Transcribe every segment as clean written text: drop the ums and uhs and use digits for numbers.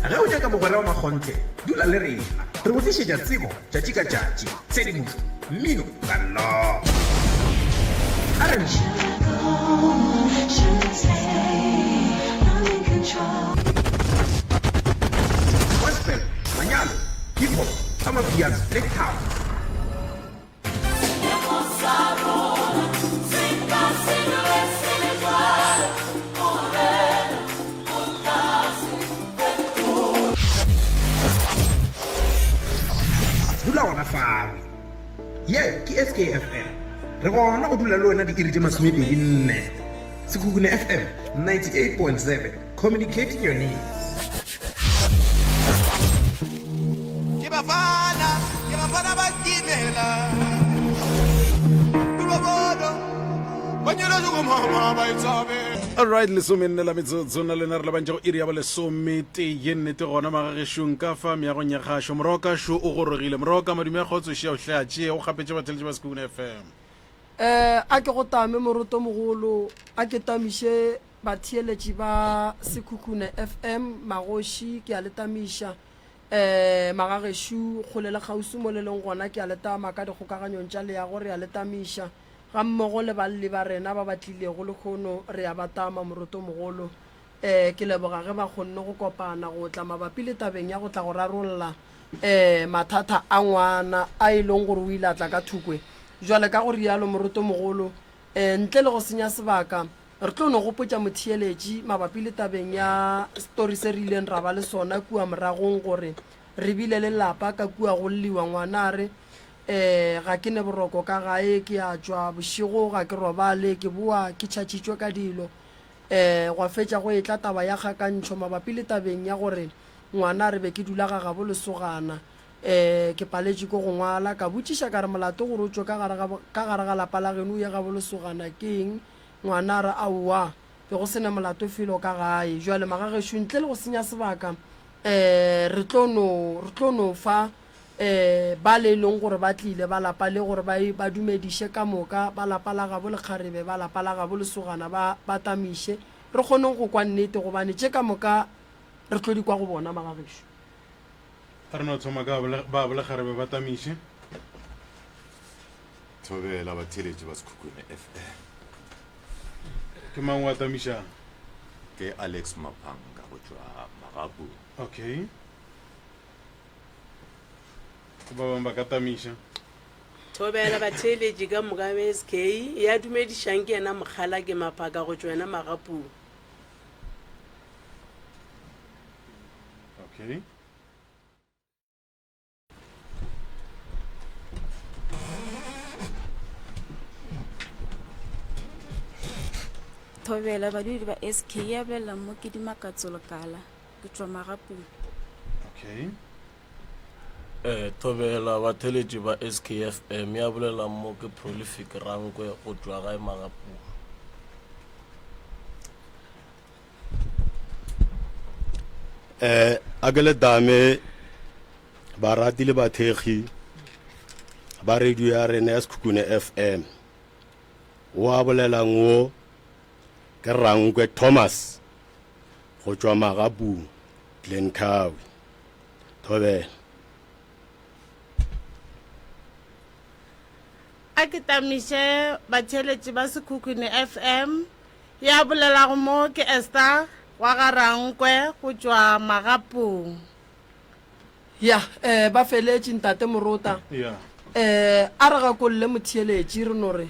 ge o nyaka mogwera wa makgontle dula le rena re go tlišetša tsebo tšatši ka tšatši tshedimošo mmino ka no gospel manyalo hip hop amapiano le tao dula gona fawe ye ke SKFM re gona go dula le wena diiri tše 24 Sekhukhune FM 98.7 communicating your needs. Ke bafana ba kimela all right lesome nne la metsotso na lena re la bantse go iri ya ba lesome tee nnete gona magagešong ka fa meagong ya kgašo moroka šo o gorogile moroka madume ya kgotsošia o hlatše o kgapetše bateletše ba Sekhukhune FM a ke go tame moroto mogolo a ke tamiše batheeletši ba Sekhukhune FM magoši ke a le tamiša magagešo kgolele kgausi mo le leng gona ke a le tama ka dikgokaganyong tša leago re a le tamiša ga mmogo le balle ba rena ba batlilego le kgono re a batama moroto mogolo ke leboga ge ba kgonne go kopana go tla mabapi le tabeng ya go tla go rarolola mathata a ngwana a e leng gore o ile a tla ka thukwe jwale ka go rialo moroto mogolo ntle le go senya sebaka re tlo no gopotša motheeletši mabapi le tabeng ya story se re ileng ra ba le sona kua moragong gore re bile le lapa ka kua go lliwa ngwanare ga ke ne boroko ka gae ke a tšwa bošego ga ke robale ke boa ke tšhatšitšwe ka dilo go fetša go etla taba ya kgakantšho mabapi le tabeng ya gore ngwana re be ke dula ga gabo lesogana ke paletše ko go ngwala ka botšiša ka re molato gore o tšwe ka gare ga lapa la geno ya gabo lesogana ke eng ngwana re aowa be go sena molato felo ka gae jwale magagešo ntle le go senya sebaka re tlo no fa ba le leng gore ba tlile ba lapa le gore ba dumediše ka moka ba lapa la gabo lekgarebe ba lapa la gabo lesogana ba tamiše re kgoneng go kwa nnete gobane tše ka moka re tlo di kwa go bona magagešo a re no thoma ka ba lekgarebe ba tamiše thobela batheeletši ba Sekhukhune FM ke mang wa tamišang ke Alex Maphanga go tšwa Magapu okay ba bang ba ka tamiša thobela batheeletši ka moka ba SK ya dumedišang ke yena Mokgala ke Maphaka go tšwa yena Magapu okay thobela badudi ba SK ya bolela mo ke Dimakatsolokala ke tšwa Magapu okay thobela batheeletši ba SKFM ya bolela mo ke Prolific Rankwe go tšwa gae Magapu a ke le dame ba ratile bathekgi ba radio ya rena ya Sekhukhune FM wa bolela ngo ke Rankwe Thomas go tšwa Magapu Glencoe thobela a ke tamiše batheeletši ba Sekhukhune FM ya bolelago mo ke Esther wa ga Rankwe go tšwa Magapu ya ba feletše ntate morota a re gakolle motheeletši re no re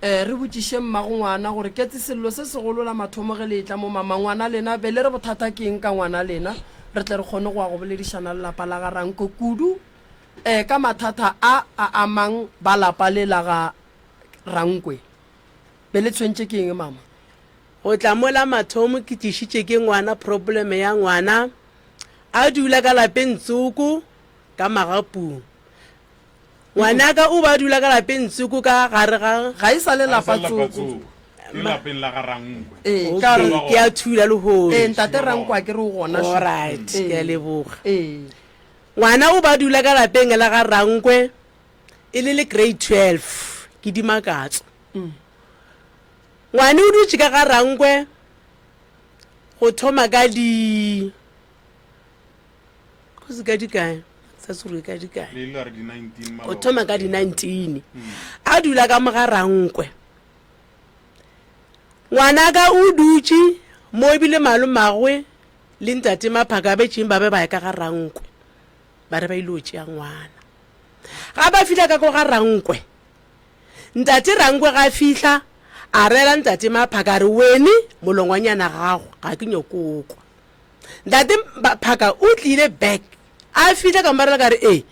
re botšiše mmago ngwana gore ke tse sello se segolola mathomo ge le tla mo mama ngwana lena be le re bothata ke eng ka ngwana lena re tle re kgone go ya go boledišana le lapa la ga Rankwe kudu ka mathata a amang ba lapa le la ga Rankwe be le tshwentše ke eng mama go tla mola mathomo ke tišitše ke ngwana probleme ya ngwana a dula ka lapeng Tsuku ka Magapu ngwana ka o ba dula ka lapeng Tsuku ka gare ga e sa le lapa Tsuku lapeng la ga Rankwe ke a thula le ho ntate Rankwe ke re o gona all right ke a leboga ngwana o ba dula ka lapeng la ga Rankwe e le grade 12 ke Dimakatso ngwana o dutše ka ga Rankwe go thoma ka go se ka dikae sa sure ka dikae le ile re di 19 o thoma ka di 19 a dula ka mogarankwe ngwana ka o dutse mo ebile malomagwe le ntate maphaka be tšeng ba be ba ya ka ga rankwe ba re ba ile o tšea ngwana ga ba fihla ka ko ga rankwe ntate rankwe ga fihla a rela ntate maphaka re wene molongwanyana gago ga ke nyokokwa ntate maphaka o tlile back a fihla ka mmarela ka re ee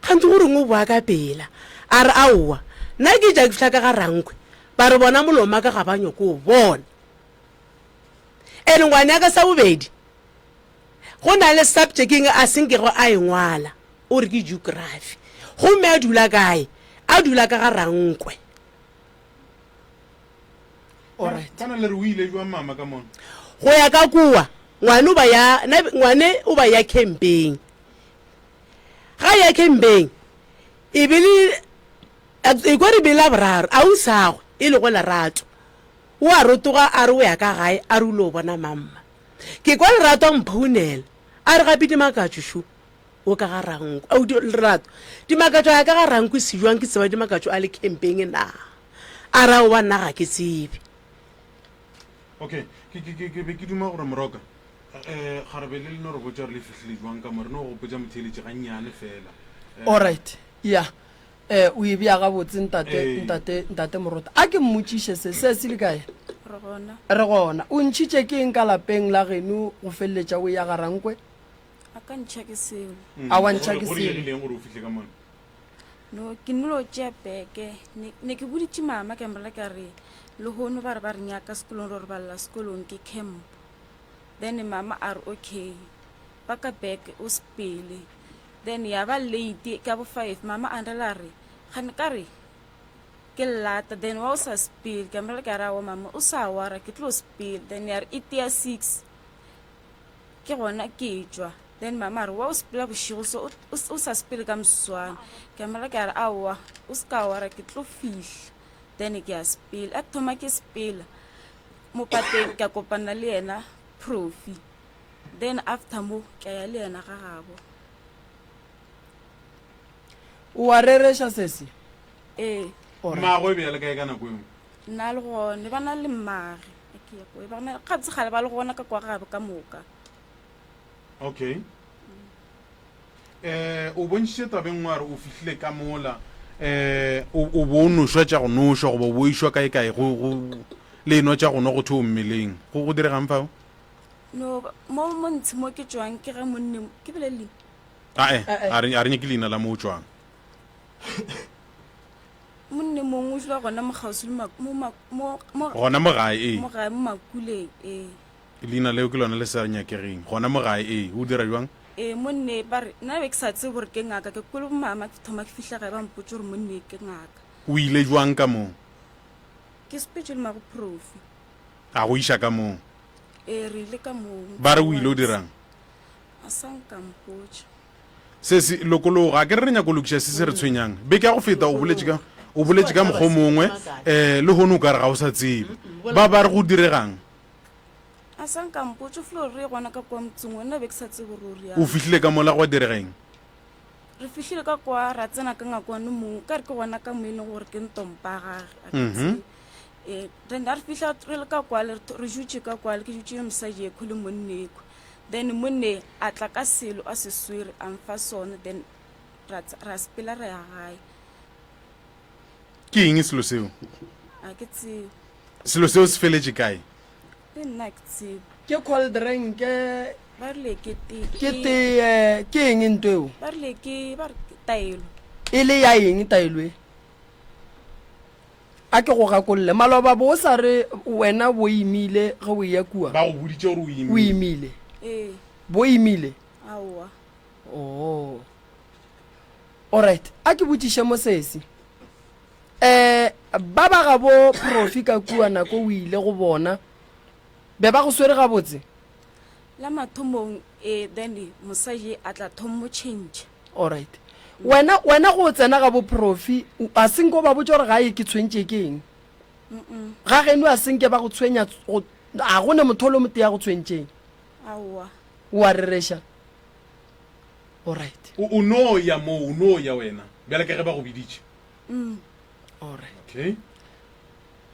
kgantse gore ngwe boa ka pela a re aowa nna ke ja ke fihla ka ga rankwe ba re bona moloma ka ga ba nyoko o bona ene ngwane ya ka sa bobedi go na le subjecting a senkego a engwala o re ke geography gomme a dula kae a dula ka ga rankwe kana le re o ile jwa mama ka mona go ya ka kua ngwane o ba ya campaign ga ya campaign e bile e go re bela boraro a o sago e le go lerato o a rotoga a re o ya ka gae a re ulo bona mamma ke kwa lerato a mphounela a re gape dimakatso shu o ka ga rankwe a o lerato dimakatso ya ka ga rankwe se jwang ke tseba dimakatso a le campaign na a ra o wa nna ga ke tsebe okay ke duma gore moroka garabe le leno re botsa re le fitlhile jwang ka more no go potsa motheletše gannyane fela alright ya o e bja gabotse ntate morota a ke mmotšiše se se le kae re gona o ntšhitše ke eng ka lapeng la geno go feleletša o ya garankwe a ka ntšha ke seo a wa ntšha ke gore egileng gore o fitlhe ka mona no ke nolo tšea beke ne ke boditše mama ke mrela ka re le hono ba re ba re nyaka sekolong re ba lla sekolong ke camp then mama are okay ba ka beke o spele then ya ba late ka bo 5 mama andela re gane ka re ke lata then wa o sa spele ke mrela ka ra wa mama o sa wara ke tlo spele then ya re itia 6 ke gona ke tswa then mama re wa o spela boshigo so o sa spele ka mswana ke mrela ka re awa o ska wara ke tlo fihla then ke a spela a thoma ke spela mo pateng ka kopana le yena profi then after mo ke ya le yena ga gabo o a reresha sesi mmago e bjale kae ka nako engwe nna le gone ba na le mmage gabotse gale ba le gona ka kwa gabe ka moka okay o bontšhitše tabeng wa re o fihlile ka mola o bo nošwa tša go nošwa goba o boišwa kae le eno tša gona go theo mmeleng go diregang fao no mo ntshi mo ke tswang ke ga monne ke bolele a re nye ke leina la mo o tswang monne mongwe o jula gona mogausi le gona mogae mo makuleng leina leo ke lona le sa nyakegeng gona mogae o dira jwang monne ba re nna be ke sa tsebe gore ke ngaka ke kole bomama ke thoma ke fihla gae ba mpotse gore monne ke ngaka o ile jwang ka moo ke sepetse le mago profi a go iša ka moo re ile ka moo ba re o ile o dirang a sanka mpotse se lokologo a ke re nyako lokiša se se re tshwenyang be ke ya go feta o boletše ka mokgwa mongwe le gone o ka re ga o sa tsebe ba re go diregang a sanka mpotse flo re gona ka kwa motseng wena be ke sa tsebe gore ya o fihlile ka mola go diregeng re fihlile ka kwa ra tsena ka ngakwane mongwe ka re ke gona ka mo e leng gore ke ntompa gage then a re fihla re le ka kwa re jutse ka kwa le ke jutse mosadi ekho le monneko then monne a tla ka selo a se swere a mfa sone then ra sepela re ya gae ke eng selo seo a ke tsebe selo seo se feletše kae le nna ke tsebe ke cold drink ba rile ke ke eng ento eo ba rile ke taelo e le ya eng taelwe a ke go gakolle maloba bo sa re wena bo imile ga o ya kua ba go boditše gore o imile bo imile aowa alright a ke botiše mo sesi ba ba ga bo profi ka kua nako o ile go bona be ba go swere gabotse la mathomong then mosadi a tla thomo change alright wena go tsena ga bo profi a senko ba botse gore ga e ke tshwentše ke eng ga geno a senke ba go tshwenya a gone motholo mote ya go tshwentšeng aowa o a reresha alright o no ya mo o no ya wena bjale ke ge ba go biditše alright okay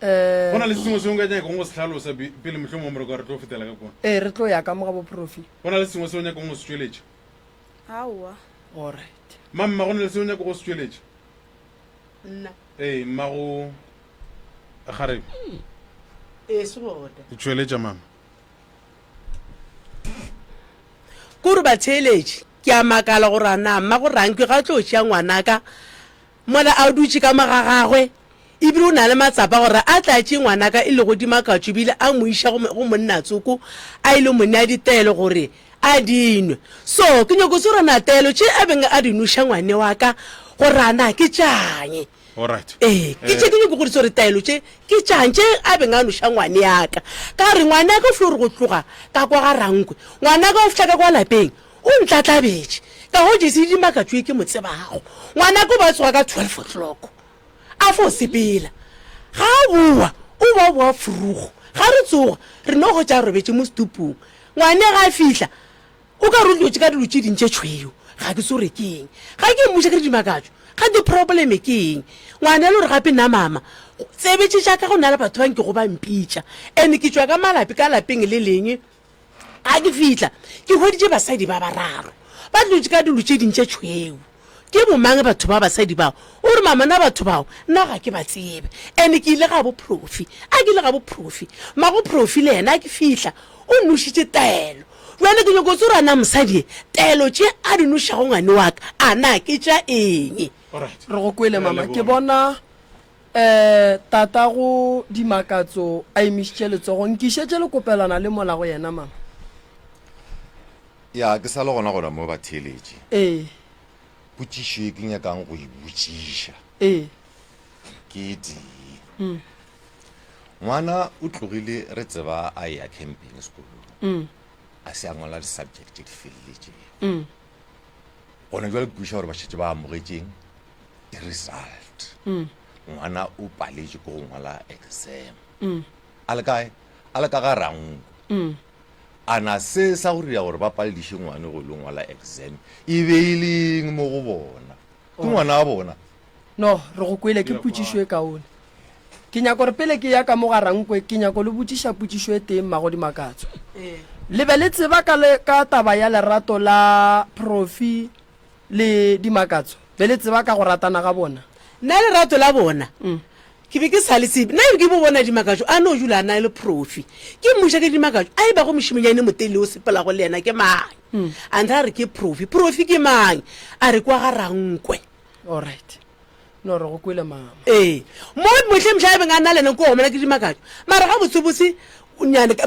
go na le sengwe sengwe ka nyakong go se tlhalosa pele motlho mo moreko re tlo fetela ka kone re tlo ya ka mo ga bo profi go na le sengwe se o nyakong go se tšweletše aowa alright mamma go na le se o nyako go se tšweletše nna mmago gare se gona e tšweletša mama kore batheeletše ke a makala gore a na mma go rankwe ga tlo tšea ngwanaka mola a dutše ka moga gagwe ebile o na le matsapa gore a tlatše ngwanaka e le godimakatso ebile a mo iša go monnatsoko a ile monne a ditaelo gore a dinwe so ke nyako se rona taelo tše a beng a dinoša ngwane wa ka gore ana ke tšanye alright ke tše ke nyako gore sore taelo tše ke tšantše a beng a noša ngwane yaka ka gore ngwane ya ka flo gore go tloga ka kwa ga rankwe ngwane ka o fitlha ka kwa lapeng o ntlatlabetše ka go jese dimakatso ke motsebago ngwana ko ba tsoga ka 12 o'clock a fo sepela ga a boa o ba boa furugo ga re tsoga re no go tša robetse mo stupong ngwane ga a fitlha o ka rolotse ka dilo tše dintše tšhweo ga ke sore ke eng ga ke mmuša ka dimakatso ga di-probleme ke eng ngwane le gore gape nna mama tsebetse jaaka go na le batho bang ke go ba mpitša and ke tswa ka malapi ka lapeng le leng ga ke fitlha ke hweditše basadi ba bararo ba tlotse ka dilo tše dintše tšhweo ke bomange batho ba basadi bao o re mama na batho bao nna ga ke ba tsebe and ke ile ga bo profi a ke ile ga bo profi mago profi le yena a ke fitlha o nošitše taelo jale ke nyako tse rana mosadie taelo tše a di nošago ngwane wa ka a na ke tša eng re go kwele mama ke bona tata go dimakatso a emišitše letsogong ke išetše le kopelana le mola go yena mama ya ke sa le gona gona mo batheeletše potšišo e ke nyakang go e botšiša ke tee ngwana o tlogile re tseba a ya camping sekolong a se a ngola di-subject di feleletseng gona jwa le kuša gore ba šetse ba amogetšeng di-result ngwana o paletše ko go ngwala exam a le kae a le ka ga ranko a na se sa go ria gore ba palediše ngwane go le ngwala exam e beileng mo go bona ke ngwana a bona no re go kwele ke potšišo e kaone ke nyako gore pele ke ya ka mo ga rankwe ke nyako le botšiša potšišo e teng mago dimakatso le be le tseba ka taba ya lerato la profi le dimakatso be le tseba ka go ratana ga bona nna lerato la bona ke be ke sa le sebe nna ke bo bona dimakatso a no jula na le profi ke mmuša ke dimakatso a e ba go mošimonyane motele o sepela go le yena ke mang anta a re ke profi ke mang a re kwa ga rankwe alright no re go kwele mama mo motlhe moša e beng a nna lena ko gomela ke dimakatso mara ga botsebotse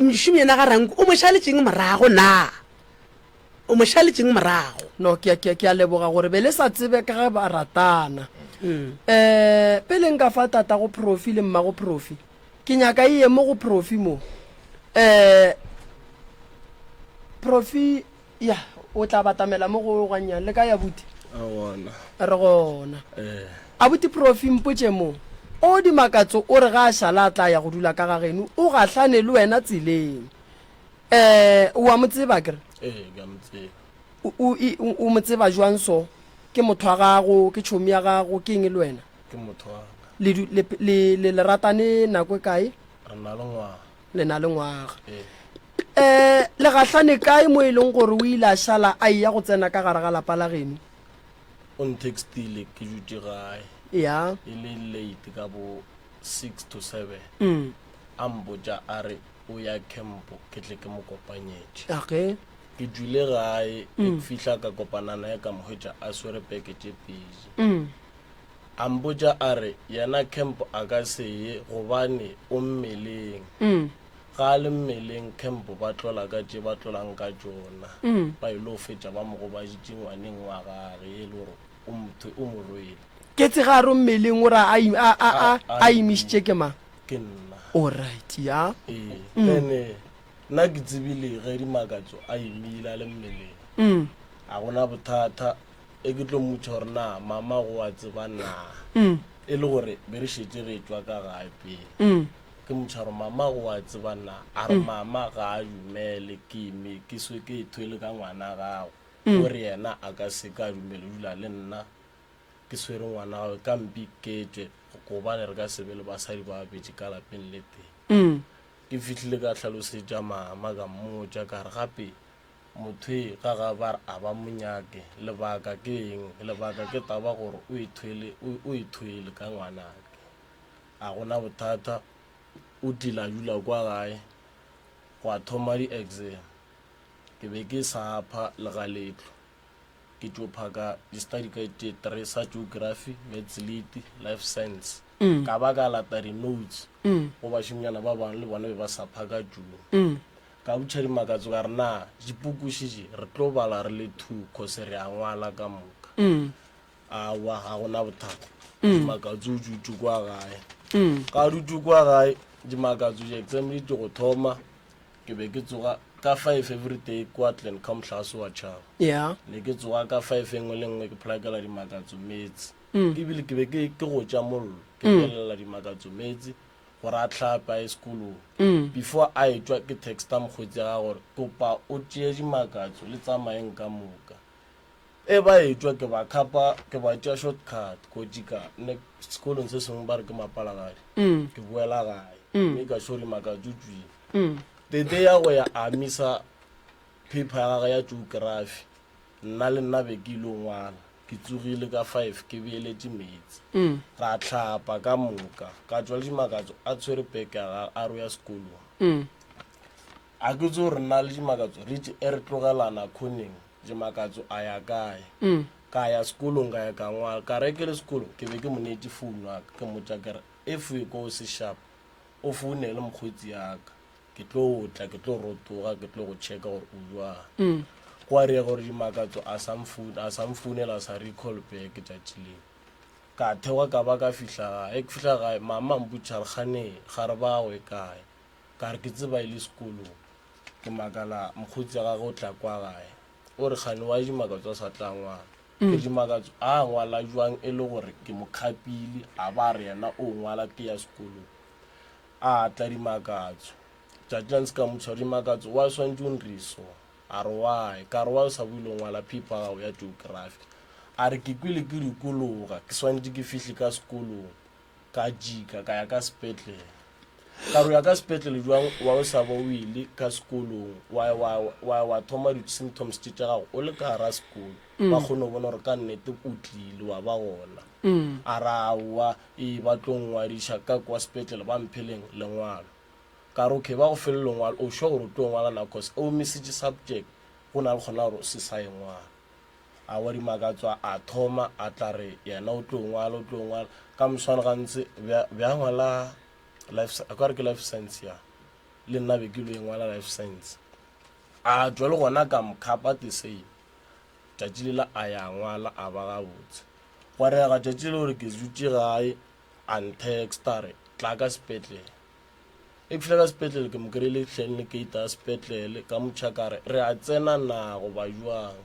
mošimonyana ga rankwe o mošaletšeng morago na o mošaletšeng morago no ke a leboga gore be le sa tsebe ka ge ba ratana pele nka fa tata go profi le mma go profi ke nyaka e mo go profi mo profi ya o tla batamela mo go ganyang le ka ya buti re gona abuti profi mpotše mo o dimakatso o re ga a šala a tla ya go dula ka ga geno o gahlane le wena tseleng o a mo tseba kere o mo tseba jwang so ke motho wa gago ke tšhomi ya gago ke eng le wena le ratane nako e kae le na le ngwaga le gahlane kae mo e leng gore o ile a šala a ya go tsena ka gare ga lapa la geno o ntextile ke dutše gae ya e le late ka bo 6 to 7 a mbotša a re o ya campo ke tle ke mo kopanyetše okay ke dule gae ke fihla ka kopana naye ka mohwetša a swere peke tše pedi a mbotša a re yena camp a ka se ye gobane o mmeleng ga a le mmeleng camp ba tlola ka tše ba tlolang ka tšona ba ile go fetša ba mo gobaditše ngwaneng wa gage e le gore o mo rwele ke tsega re mmeleng gore a imišitše ke mang ke nna alright ya ene nna ke tsebile ge dimakatso a imile a le mmeleng a gona bothata e ke tlo mmotša gore na mama go a tseba na e le gore be re šetse re tswa ka gae pele ke mmotša gore mama go a tseba na a re mama ga a dumele ke ime ke swe ke ithwele ka ngwana gago gore yena a ka se ka dumele dula le nna ke swere ngwana gawe ka mpiketswe gobane re ka sebe le basadi ba babedi ka lapeng le teng ke fitlhile ka tlhalosetša mama ka mmotša ka re gape motho ga ga ba a ba monyake lebaka ke eng lebaka ke taba gore o ithwele ka ngwanake a gona bothata o dula kwa gae go a thoma di-exam ke be ke sa pha legaletlo ke tšo phaka di-study ka tše 3 sa geography maths lit life science ka ba ka lata di-notes go bašimonyana ba bangwe le bone be ba sa phaka june ka botšha dimakatso ka re na dipukušitše re tlo bala re le 2 cause re a ngwala ka moka awa ga gona bothata dimakatso o jutsu kwa gae ka dutsu kwa gae dimakatso di-exam di go thoma ke be ke tsoga ka 5 every day kwa tlen ka motlhase wa tšhaba ne ke tsoga ka 5 engwe le ngwe ke plakela dimakatso metsi ebile ke be ke go tša mollo ke belela dimakatso metsi gore a tlhapa e sekolong before a etswa ke texta mokgwetsi ga gore kopa o tšee dimakatso le tsamaeng ka moka e ba etswa ke ba khapa ke ba tšea shortcut kojika sekolong se sengwe ba re ke mapalagadi ke boela gae mme ka sho dimakatso tswile tete ya go ya amisa paper ya gage ya geography nna le nna be ke ilo ngwala ke tsogile ka 5 ke beeletše metsi ra tlhapa ka moka ka tswa le dimakatso a tshwere peke a ro ya sekolong a ke tse gore nna le dimakatso re re tlogelana khoneng dimakatso a ya kae ka ya sekolong ka ya ka ngwala ka reke le sekolong ke be ke monete founu aka ke motša kere if e ko se sharp o founele mokgwetsi yaka ke tlo tla ke tlo rotoga ke tlo go checka gore o jwang go a re gore dimakatso a sa mfounela sa recall back tšatši leo ka thewa ka ba ka fihla gae ke fihla gae mama mputša re gane ga re bagwe kae ka re ke tseba e le sekolong ke makala mokgwetsi ya gage o tla kwa gae o re gane wa dimakatso a sa tla ngwala ke dimakatso a ngwala jwang e le gore ke mo khapile a ba re yena o ngwala ke ya sekolong a tla dimakatso tšatšane se ka motšha dimakatso wa swantse o nriso a re wae ka re wa o sa buile ngwala pipa gago ya geography a re ke kwile ke dikologa ke swantse ke fihle ka sekolong ka jika ka ya ka sepetlele ka re ya ka sepetlele jwang wa o sa ba o ile ka sekolong wa thoma di-symptoms tše tša gago o le ka gara sekolo ba kgone go bona gore ka nnete o tlile wa ba gona a rawa ba tlo ngwadiša ka kwa sepetlele ba mpheleng lengwalo ka re okay ba go felele ngwalo o sure gore o tlo ngwala na cause o message subject go na le kgona gore o se sa e ngwala a wa dimakatso a thoma a tla re yena o tlo ngwala ka moswane gantse bja ngwala a ka re ke life science ya le nna be ke lo e ngwala life science a jwa le gona ka mkhapa tesei tšatši lela a ya ngwala a ba gabotse go rega tšatši le gore ke dutše gae antextare tla ka sepetlele e fihla ka sepetlele ke mo kry-ile clinic ya sepetlele ka motšhakare re a tsena na go ba jwang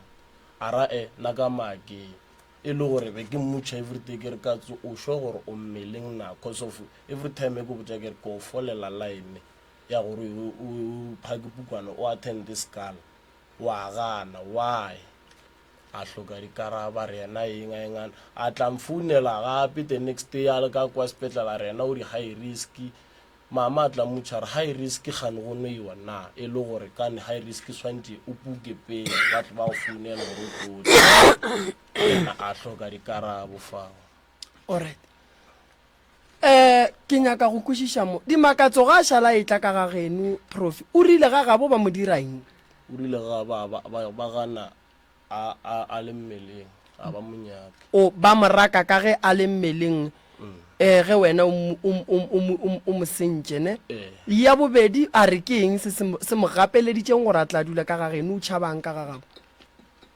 a ra na ka maakeng e le gore be ke mmotšha everyday ke re ka tse o sure gore o mmeleng na cause of every time e ko botša ke re ke o folela line ya gore o phake pukwana o attend scala wa gana why a hloka dikaraba re yena engana a tla mfounela gape the next day a le ka kwa sepetlele re yena o di high risk mama a tla motšha re high risk gane go noiwa na e le gore kane high risk swantse o puke pele batho ba go founela gore o tlotse ena a hloka dikarabo fao alright ke nyaka go kwešiša mo dimakatso ga a šala e tla ka ga geno profi o rile ga gabo ba mo diraeng o rile ga ba gana a le mmeleng a ba monyaka o ba moraka ka ge a le mmeleng ge wena o mo sentše ne ya bobedi a re ke eng se mo gapeleditšeng gore a tla dula ka ga geno o tšhabang ka ga gabo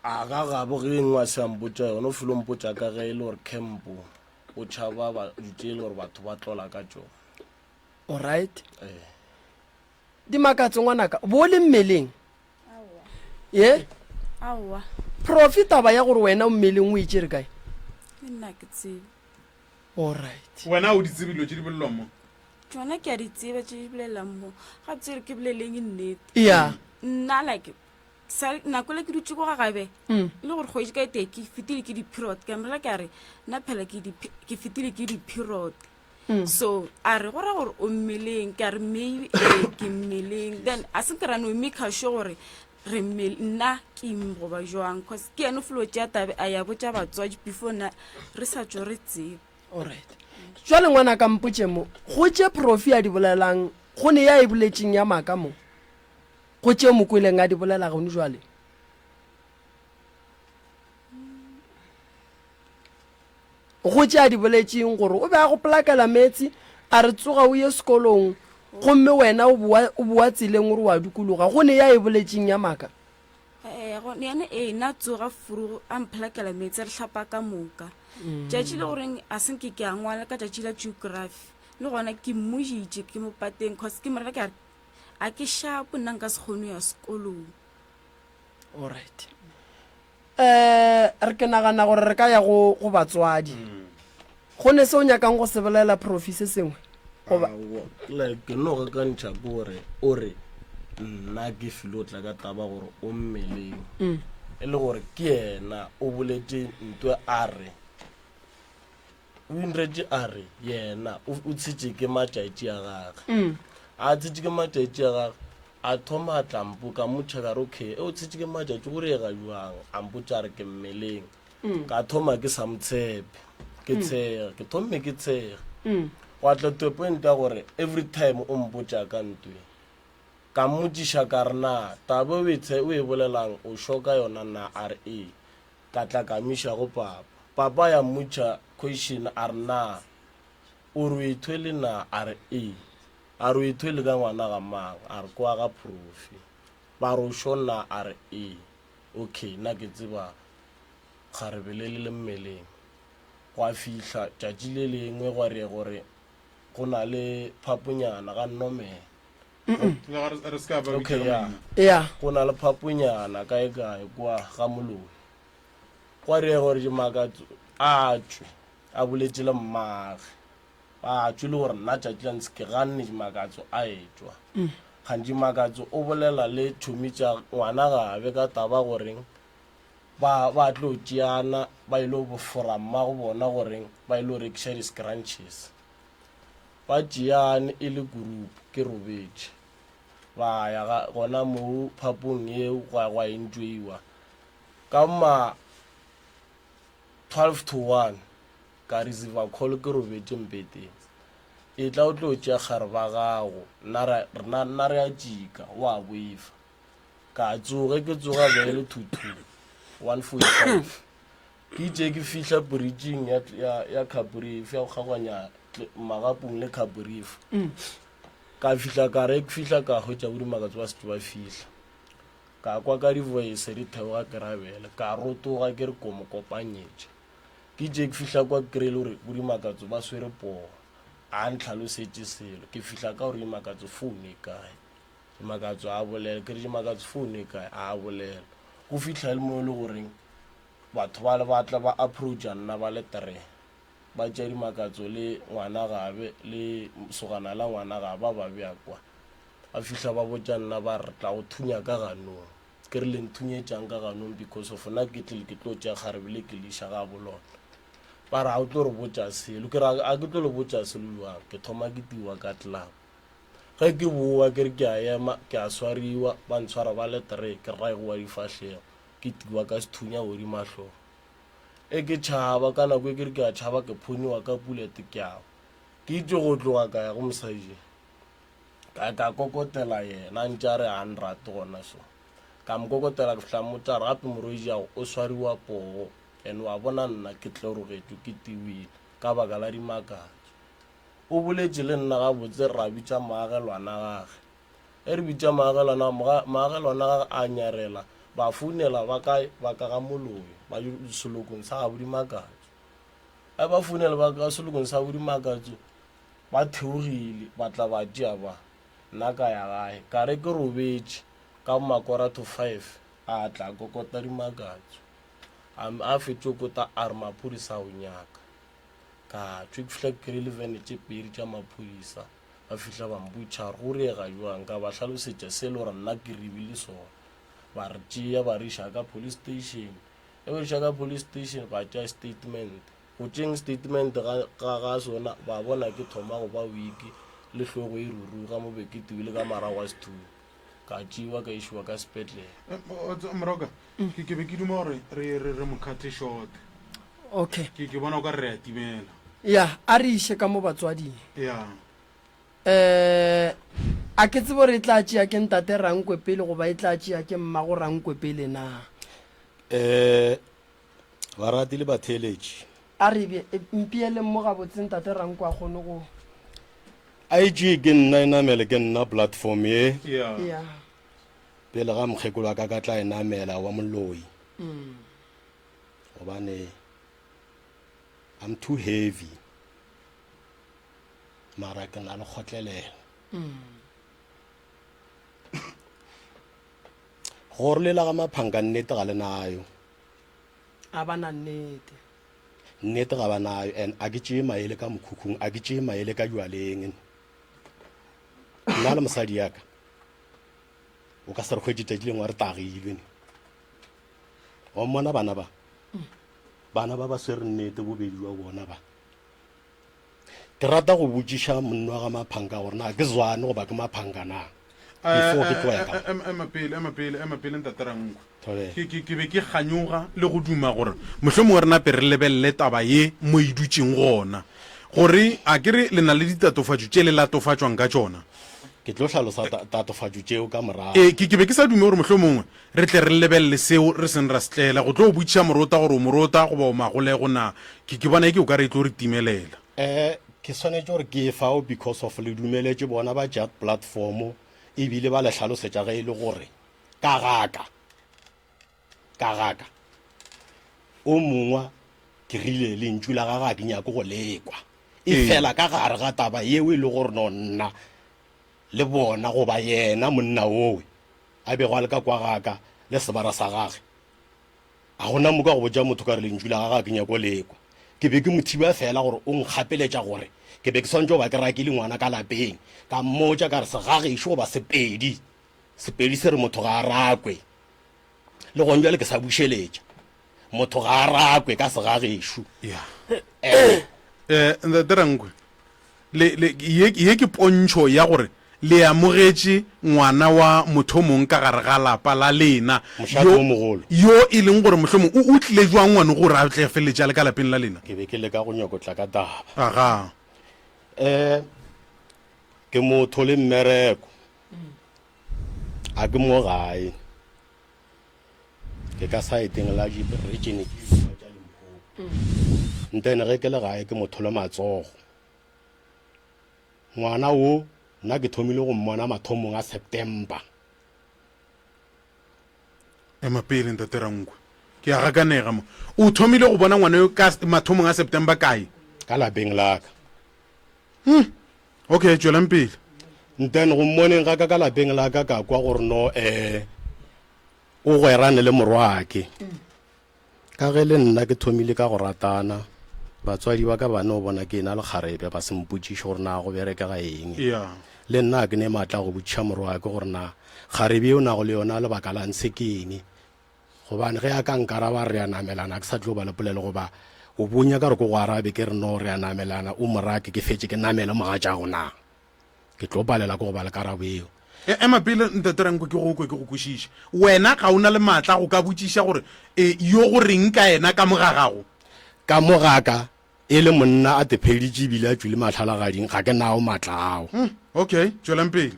a ga gabo ge engwe a se ampotša yone o filo mpotša ka ge e le gore campo o tšhaba ditše e le gore batho ba tlola ka tšone alright dimakatso ngwanaka bo le mmeleng ye aowa profi taba ya gore wena o mmeleng o itšere kae nna ke tsebe alright wena o di tsebilo tše di bolelwang mo tsona ke a di tseba tše di bolelang mo ga tsere ke boleleng nnete ya nna like nako le ke dutse ko ga gabe le gore kgwedi ka ete ke fetile ke di-period ka mrela ke a re nna phela ke fetile ke di-period so a re go ra gore o mmeleng ke a re maybe ke mmeleng then a se kra no make sure gore re nna ke mgoba jwang cause ke ene flo tja tabe a ya botsa batswadi before na re sa tjo re tsebe. Alright, jwale ngwana ka mpotse mo go tse profi a di bolelang go ne ya e boletseng ya maka mo go tse mo kweleng a di bolela gone jwale go tse a di boletseng gore o be a go plakela metsi a re tsoga o ye sekolong gomme wena o bua tseleng gore wa dukologa go ne ya e boletseng ya maka yane na tsoga furu a mplakela metsi re tlhapa ka moka tšatši le goreng a senke ke a ngwala ka tšatši la geography le gona ke mmojitše ke mo pateng cause ke morela ke a ke shapo nna nka se kgone ya sekolong. Alright, re ke nagana gore re ka ya go batswadi go ne se o nyakang go se bolela profi se sengwe ke no ka ntšha gore o re nna ke filo tla ka taba gore o mmeleng e le gore ke yena o boletse ntwe a re winretse a re yena o tshitše ke matšatši a gage a tshitše ke matšatši a gage a thoma a tlampo ka motšhakare okay o tshitše ke matšatši gore ga jwang a mpotša a re ke mmeleng ka thoma ke sa motshepe ke tshega ke thome ke tshega wa tla to point ya gore every time o mpotša ka ntwe ka mmotšiša ka re na taba o e bolelang o shoka yona na re ka tla ka miša go papa ya mmotša question a re na o re o ithwele na a re a re o ithwele ka ngwana ga mang a re kwa ga profi ba re o shona a re okay nna ke tseba kgarebelele le mmeleng gwa fihla tšatši le lengwe gore go na le phaponyana ga nnomela okay ya go na le phaponyana kae kwa ga moloi gwa re gore dimakatso a tšwe a boletše le mmage a tšwe le gore nna tšatši la ntse ke ganne dimakatso a etswa gantši makatso o bolela le tšhomi tša ngwana gabe ka taba goreng ba tlo tšeana ba ile boforama go bona goreng ba ile rekiša di-scrunches ba tšeane e le group ke robetše ba ya gona mo phapong eo gwa enjoyiwa ka ma 12 to 1 ka receiver call ke robetše mpeteng e tla o tlo tšea gare ba gago nna re a tšika wa boifa ka tsoge ke tsoga bele 145 ke itše ke fihla bridging ya Cabrief ya go kgaganya magapong le Cabrief ka fihla ka re ke fihla ka hwetša bodimakatso ba setho ba fihla ka kwa ka di-voice di theoga ke rabele ka rotoga ke re ko mo kopanyetše ke itše ke fihla kwa kry-le gore bodimakatso ba swere pogo a ntlhalosetše selo ke fihla ka gore dimakatso phone e kae dimakatso a bolela ke re dimakatso phone e kae a bolela go fihla le mo e le goreng batho ba le batla ba approacha nna ba le 3 ba tšea dimakatso le ngwana gabe le sogana la ngwana gabe ba bea kwa a fihla ba botša nna ba re tla go thunya ka ganong ke re le nthunyetšang ka ganong because of nna ke tlile ke tlo tšea kgarebele ke leiša ga bolona ba re a o tlo re botša selo ke re a ke tlo le botša selo jwang ke thoma ke tiwa ka tlelapa ge ke boa ke re ke a ema ke a swariwa ba ntshwara ba le 3 ke raegowa difahlego ke tiwa ka sethunya godi mahlogo e ke tšhaba ka nako e ke re ke a tšhaba ke phoniwa ka pulete ke ao ke itse go tloga ka ya go mosaje ka kokotela yena ntša re 100 gona so ka mokokotela ke fihla motšare gape moroijago o swariwa pogo and wa bona nna ke tlorogetšwe ke tiwile ka baka la dimakatso o boletše le nna gabotse ra bitša maagelwana gage e re bitša maagelwana gage a nyarela ba founela ba ka ga moloi ba selokong sa gabo dimakatso a ba founela ba ka selokong sa gabo dimakatso ba theogile ba tla ba tšea ba nna ka ya gae ka re ke robetše ka makora to 5 a tla kokota dimakatso a fetše kota a re maphodisa o nyaka ka tšwe ke fihla ke re 11 tše pedi tša maphodisa ba fihla ba mbutšha gore go reega jwang ka ba hlalosetša se le gore nna ke rebile sona ba re tšea ba re iša ka police station e ba iša ka police station ba tšea statement go tšeng statement ga sona ba bona ke thoma go ba wiki le hlogo e ruruga mo be ke tibile ka marago a sethuo ka tšewa ka išiwa ka sepetlele moroka ke be ke duma gore re mokgate short okay ke bona o ka re a timela ya a re ishe ka mo batswading ya a ke tsebo re tla tšea ke ntate Rankwe pele goba e tla tšea ke mmago Rankwe pele na barati le batheletši a re mpiele mo gabotse ntate Rankwe a kgone go IG ke nna enamele ke nna platform ye ya pele ga mokgekolo ka tla enamela wa moloi gobane I'm too heavy mara ke na le kgotlelela gore lela ga maphanga nnete ga le nayo a bana nnete nnete ga ba nayo and a ke tšee maele ka mokhukhung a ke tšee maele ka jwaleng nna le mosadi yaka o ka se re kgwedi tadileng wa re tagilwe wa mmona bana ba swere nnete bobedi wa bona ba ke rata go botšiša monna wa ga maphanga gore na ke zwane goba ke maphanga na before ke tloeka emapele ntaterangwe ke be ke kganyoga le go duma gore mohlomongwe re nape re lebelele taba ye mo e dutšeng gona gore a ke re le na le ditatofatšo tše le latofatšwang ka tšona ke tlo hlalosa tatofatšo tšeo ka morago ke be ke sa dume gore mohlomongwe re tle re lebelele seo re seng ra setlela go tlo go botšiša morota gore o morota goba o magolego na ke bona e ke o ka re tlo re timelela ke swanetše gore ke fao because of le dumeletše bona ba jat platform ebile ba le hlalosetša ge e le gore ka gaka o mongwe ke rile lentšu la gaga ke nyako go lekwa e fela ka gare ga taba yeo e le gore no nna le bona goba yena monna owe a bego a le ka kwa gaka le sebara sa gage a gona moka go botša motho ka re lentšu la gaga ke nyako lekwa ke be ke mothiba fela gore o nkgapeletša gore ke be ke swantse go ba ke rakile ngwana ka lapeng ka mmotša ka re segagešo goba sepedi se re motho ga a rakwe le gong jale ke sa bušeletša motho ga a rakwe ka segagešo ntaterankwe ye ke pontšho ya gore le amogetše ngwana wa motho mongwe ka gare ga lapa la lena yo e leng gore mohlomong o tlile jwang ngwane gore a tle feletša le ka lapeng la lena ke be ke le ka go nyakotla ka taba aga ke motho le mmereko a ke mo gae ke ka saeteng la region ntene ge ke le gae ke motho le matsogo ngwana wo nna ke thomile go mmona mathomong a September emapele ntaterankwe ke a gakanega mo o thomile go bona ngwana yo ka mathomong a September kae ka lapeng la ka okay tšwelang pele ntene go mmoneng ga ka lapeng la ka kwa gore no o gwerane le morwake ka ge le nna ke thomile ka go ratana batswadi ba ka bana o bona ke na le kgarebe ba se mpotšiše gore na go bereka ga eng le nna ke ne matla go botšiša morwake gore na kgarebe eo nago le yona lebaka la ntsekeng gobane ge a ka nkara ba re a namelana ke sa tlo ba le polele goba o bonya ka re ko go arabe ke re no re a namelana o morake ke fetse ke namele mogatšago na ke tlo palela ko go ba le karabo eo emapele ntaterankwe ke go kwešiša wena ga o na le maatla go ka botšiša gore yo go reng ka ena ka mogagago ka mogaka e le monna a tepheditše ebile a tswile matlhalagading ga ke nao matlao okay tšwelang pele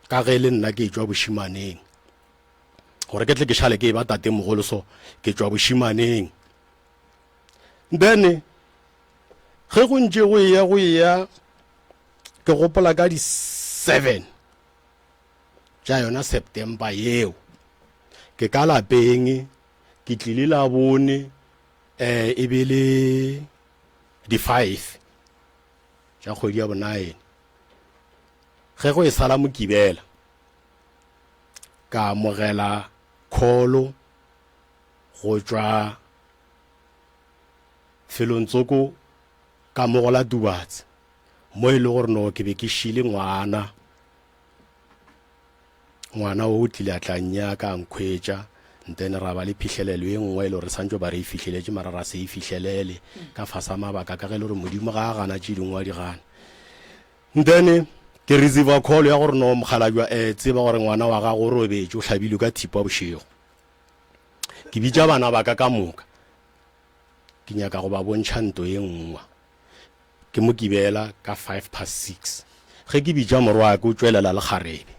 ka ge le nna ke tšwa bošimaneng gore ke tle ke šale ke e ba tate mogolo so ke tšwa bošimaneng then ge go ntše go ya ke gopola ka di-7 tša yona September yeo ke ka lapeng ke tlile la bone e be le di-5 tša kgwedi ya bo9 ge go e sala mokibela ka amogela kholo go tšwa Felontsoko ka mogola Dubatse mo e le gore no ke be ke šile ngwana ngwana o tlile a tla nnyaka a nkhwetša then ra ba le phihlelelo e nngwe le gore santse ba re e fihleletse mara ra se e fihlelele ka fasa mabaka ka ge le gore modimo ga a gana tše dingwe a di gana then ke receive call ya gore no mogala tseba gore ngwana wa gago o robetse o tlhabile ka thipa bošego ke bitša bana ba ka moka ke nyaka go ba bontšha nto e nngwe ke mo kibela ka 6:05 ge ke bitša morwake o tswelela le kgarebe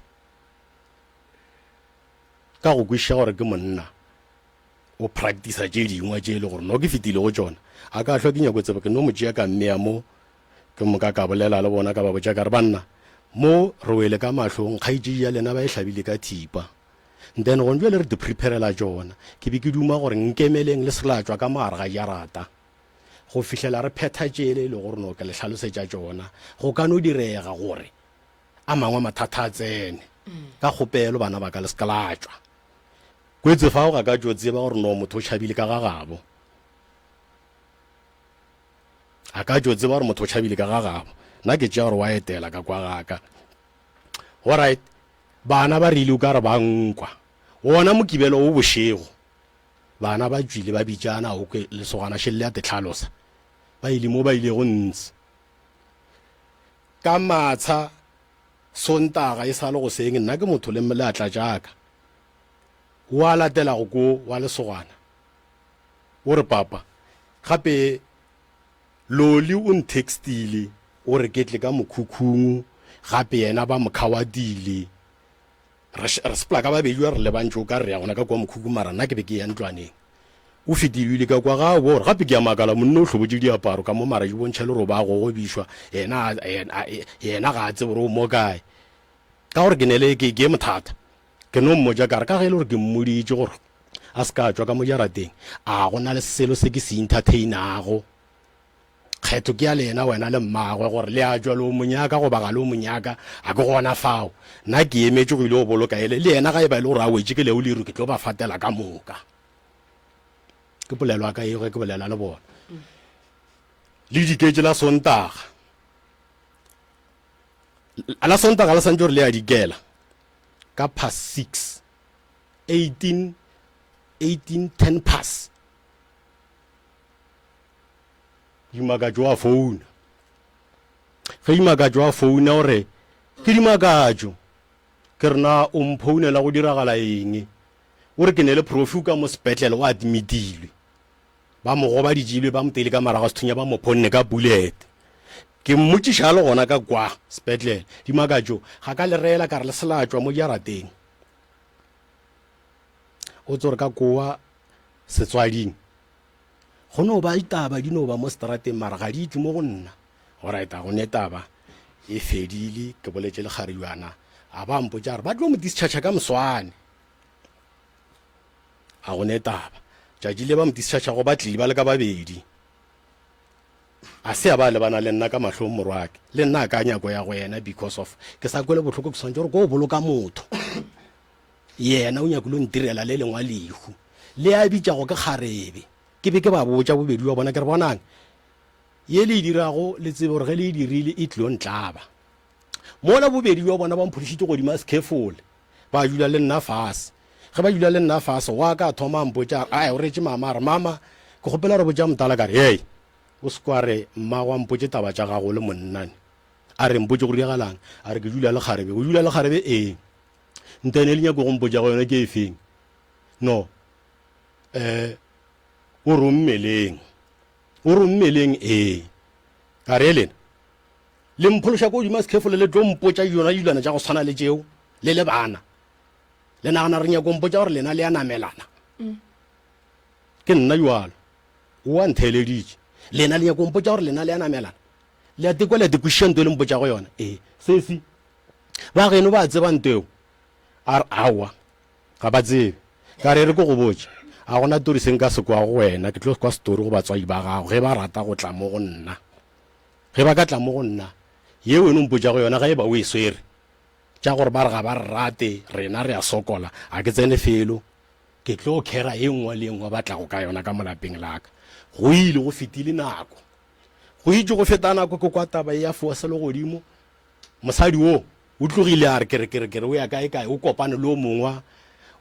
ka go kwiša gore ke monna o practice tše dingwe tše le gore no ke fetile go tšona a ka hlwa ke nyako tseba ke no mo tšea ka mmea mo ke moka ka bolela le bona ka ba botša ka re banna mo re wele ka mahlong kgaitše ya lena ba e hlabile ka thipa then go njwe le re di preparela tšona ke be ke duma gore nkemeleng le selatšwa ka moare ga jarata go fihlela re phetha tšele le gore no ke le hlalosetša tšona go ka no direga gore a mangwe mathata a tsene ka kgopelo bana ba ka le sekalatšwa kwetse fao ga ka tšo tseba gore no motho o tšhabile ka gagabo a ka tšo tseba gore motho o tšhabile ka gagabo nna ke tšea gore wa etela ka kwa gaka alright bana ba rile o ka re ba nkwa wona mokibelo o bošego bana ba tswile ba bitšana o ke lesogana šelle ya tetlhalosa ba ile mo ba ile go ntse ka matsha sontaga e sa le go seng nna ke motho le mmelatla jaaka wa latela go ko wa lesogana o re papa gape loli o ntextile o re ketle ka mokhukhung gape yena ba mokhawadile re sepla ka babedi wa re lebantse o ka re ya gona ka kwa mokhukhu mara nna ke be ke ya ntlwaneng o fetilile ka kwa ga bo re gape ke ya makala monno o hlobotse diaparo ka mo mara di bontšha le gore ba go bishwa yena ga a tsebe gore o mo kae ka gore ke nele ke mothata ke no mmoja ka re ka ge le gore ke mmoditse gore a se ka tswa ka mo jarateng a go na le selo se ke se entertainago kgetho ke ya le ena wena le mmagwe gore le a tswa le o monyaka go baga le o monyaka a ke gona fao nna ke emetse go ile o boloka ele le ena ga e ba ile gore a wetse ke leo le ru ke tlo ba fatela ka moka ke polelwa ka ego ke bolela le bona le diketse la sontaga la sontaga la santse le a dikela ka past 6 10 pass dimakajo a phone ge dimakajo a phone gore ke dimakajo ke rena o mphounela go diragala eng o re ke ne le profi ka mo sepetlele wa admitilwe ba mo goba dijilwe ba motele ka maraga sethunya ba mo phonne ka bullet ke mmotšiša le gona ka kwa sepetlele dimakajo ga ka le reela ka re le selatšwa mo jarateng o tsore ka koa setswading go no ba itaba di no ba mo strateng mara ga di itse mo go nna alright a go netaba e fedile ke boletse le gariwana a ba mpotša re ba tlo mo discharge ka moswane a go netaba tšatši le ba mo discharge go ba tlile ba le ka babedi a se a ba lebana le nna ka mahlong morwake le nna a ka nyako ya go yena because of ke sa kwele botlhoko ke swantse gore ko o boloka motho yena o nyako lo ntirela le lengwa lehu le a bitša go ke kgarebe ke be ke ba botša bobedi wa bona ke re bonang ye le dirago le tsebe gore ge le dirile e tlo ntlaba mola bobedi wa bona ba mphodišitse godimo a skefole ba dula le nna fase ge ba dula le nna fase wa ka thoma mpotša a o retse mama re mama ke gopela re botša motala ka re hey o sekware mma wa mpotše taba tša gago le monnane a re mpotše go diagalang a re ke dula le kgarebe go dula le kgarebe eng ntene le nyako go mpotša go yona ke e feng no o rommeleng ka re lena le mphološa ko dima sekefole le tlo mpotša yona dilwana tša go tshwana le tšeo le le bana le nagana re nyako mpotša gore lena le a namelana ke nna jalo o a ntheeleditše lena le nyako mpotša gore lena le a namelana le a tekwa le a tekwišento le mpotša go yona sesi ba geno ba tseba nteo a re awa ga ba tsebe ka re re ko go botša a gona tori se nka se kwa go wena ke tlo kwa story go batswadi ba gago ge ba rata go tla mo go nna ge ba ka tla mo go nna ye wena o mpotša go yona ga e ba o e swere tša gore ba re ga ba re rate rena re a sokola a ke tsene felo ke tlo khera e nngwe le nngwe ba tla go ka yona ka molapeng laka go ile go fetile nako go itse go feta nako ke kwa taba ya foa se le godimo mosadi wo o tlogile a re kere o ya kae o kopane le o mongwe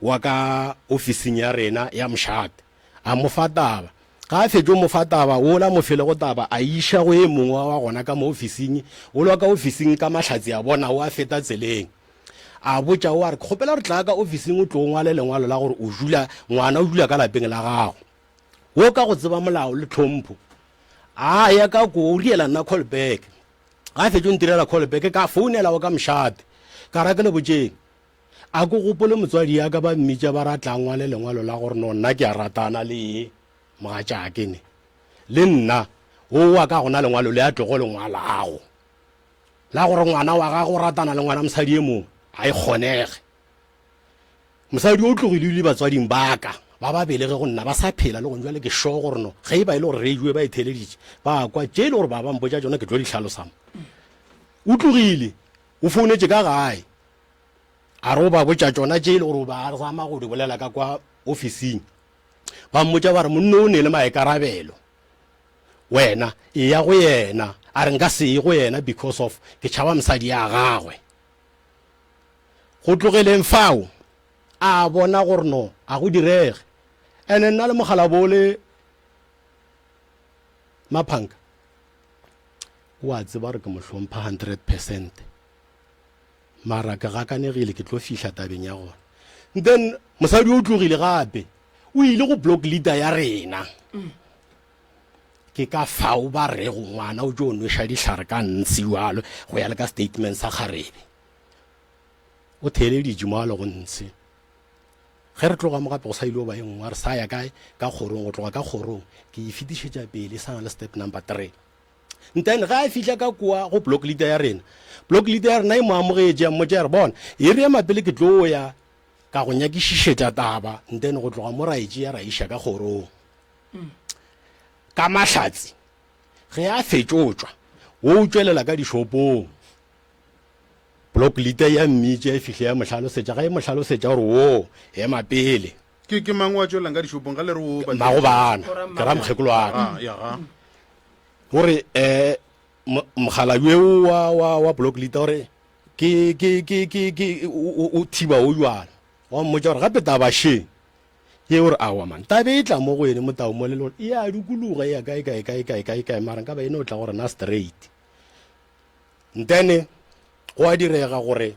wa ka officing ya rena ya Mshate a mo fa taba ga a fetse mo fa taba o la mo fele go taba a isha go e mongwe wa gona ka mo officing o lo ka officing ka mahlatsi a bona o a feta tseleng a botsa o a re kgopela re tla ka officing o tlo ngwale lengwalo la gore ngwana o dula ka lapeng la gago o ka go tseba molao le tlhompho a ya ka go riela nna callback ga fetse o ntirela callback ka founela o ka Mshate ka ra ke le botjeng a go gopole motswadi ya ka ba mmitša ba ratla ngwale lengwalo la gore no nna ke a ratana le mogatšake ne le nna o wa ka gona lengwalo le a tlogo lengwalago la gore ngwana wa gago ratana le ngwana mosadi e mongwe a ikgonege mosadi o tlogile le batswading baka ba babele ge go nna ba sa phela le go njwa le ke sho gore no ge e ba ile gore reiwe ba itheleditše ba kwa tše le gore ba bampotša tsona ke tlo di tlhalosama o tlogile o founetse ka gae a re o ba botša tsona tše le gore ba zama go di bolela ka kwa officing ba mmotša ba re monne o ne le maekarabelo wena e ya go yena a re nka se ye go yena because of ke tšhaba mosadi ya gagwe go tlogeleng fao a bona gore no a go direge ene nna le mogala bole Maphanka o a tseba re ke mohlompha 100% mara ke gakanegile ke tlo fihla tabeng ya gona then mosadi o tlogile gape o ile go block leader ya rena ke ka fao ba re go ngwana o jo nwesha dihlare ka ntsi walo go ya le ka statement sa Kgarebe o thele dijumalo go ntsi ge re tloga mo gape go sa ile ba engwe re sa ya kae ka kgorong go tloga ka kgorong ke e fetišetša pele sa le step number 3 then ga a fihla ka kwa go block leader ya rena e mo amogetše mo tša re bona e re ya mapele ke tlo ya ka go nyakišišetša taba then go tloga mo ra itše ya ra iša ka kgorong ka mahlatsi ge a fetšotswa o tšwelela ka dišopong block leader ya mmitše e fihle ya mohlalosetša ga e mohlalosetša gore wo e mapele ke mang wa tšwelang ka dišopong ga le re o magobana ke ra mokgekolo wa ka gore mogala yo wa block leader gore o thiba o jwana wa mmotša gore gape tabašeng ye gore awa man tabe e tla mo go ene mo tao mo le lore e a dukologa e ya kae mara nka ba ene o tla gore na straight then go a direga gore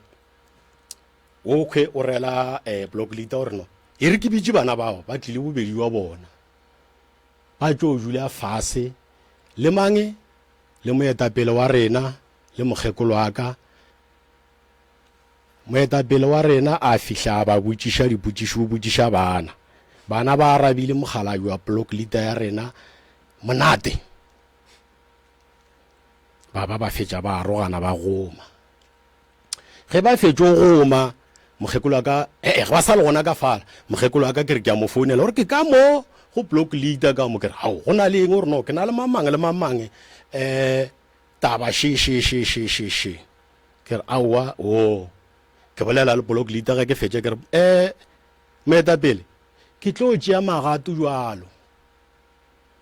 o kwe o rela block leader gore no e re ke bitse bana bao ba tlile bobedi wa bona ba tlo jula fase le mange le moetapele wa rena le mokgekolo wa ka moetapele wa rena a fihla ba botšiša dipotšišo o botšiša bana ba arabile mogala wa block leader ya rena monate ba fetša ba arogana ba goma ge ba fetšo goma mokgekolo wa ka ba sa le gona ka fala mokgekolo wa ka ke re ke a mo founela gore ke ka mo go block leader ka mo ke re ao go na le eng gore no ke na le mamange taba she ke re aowa o ke bolela le block leader ge ke fetša ke re moetapele ke tlo tšea magato jalo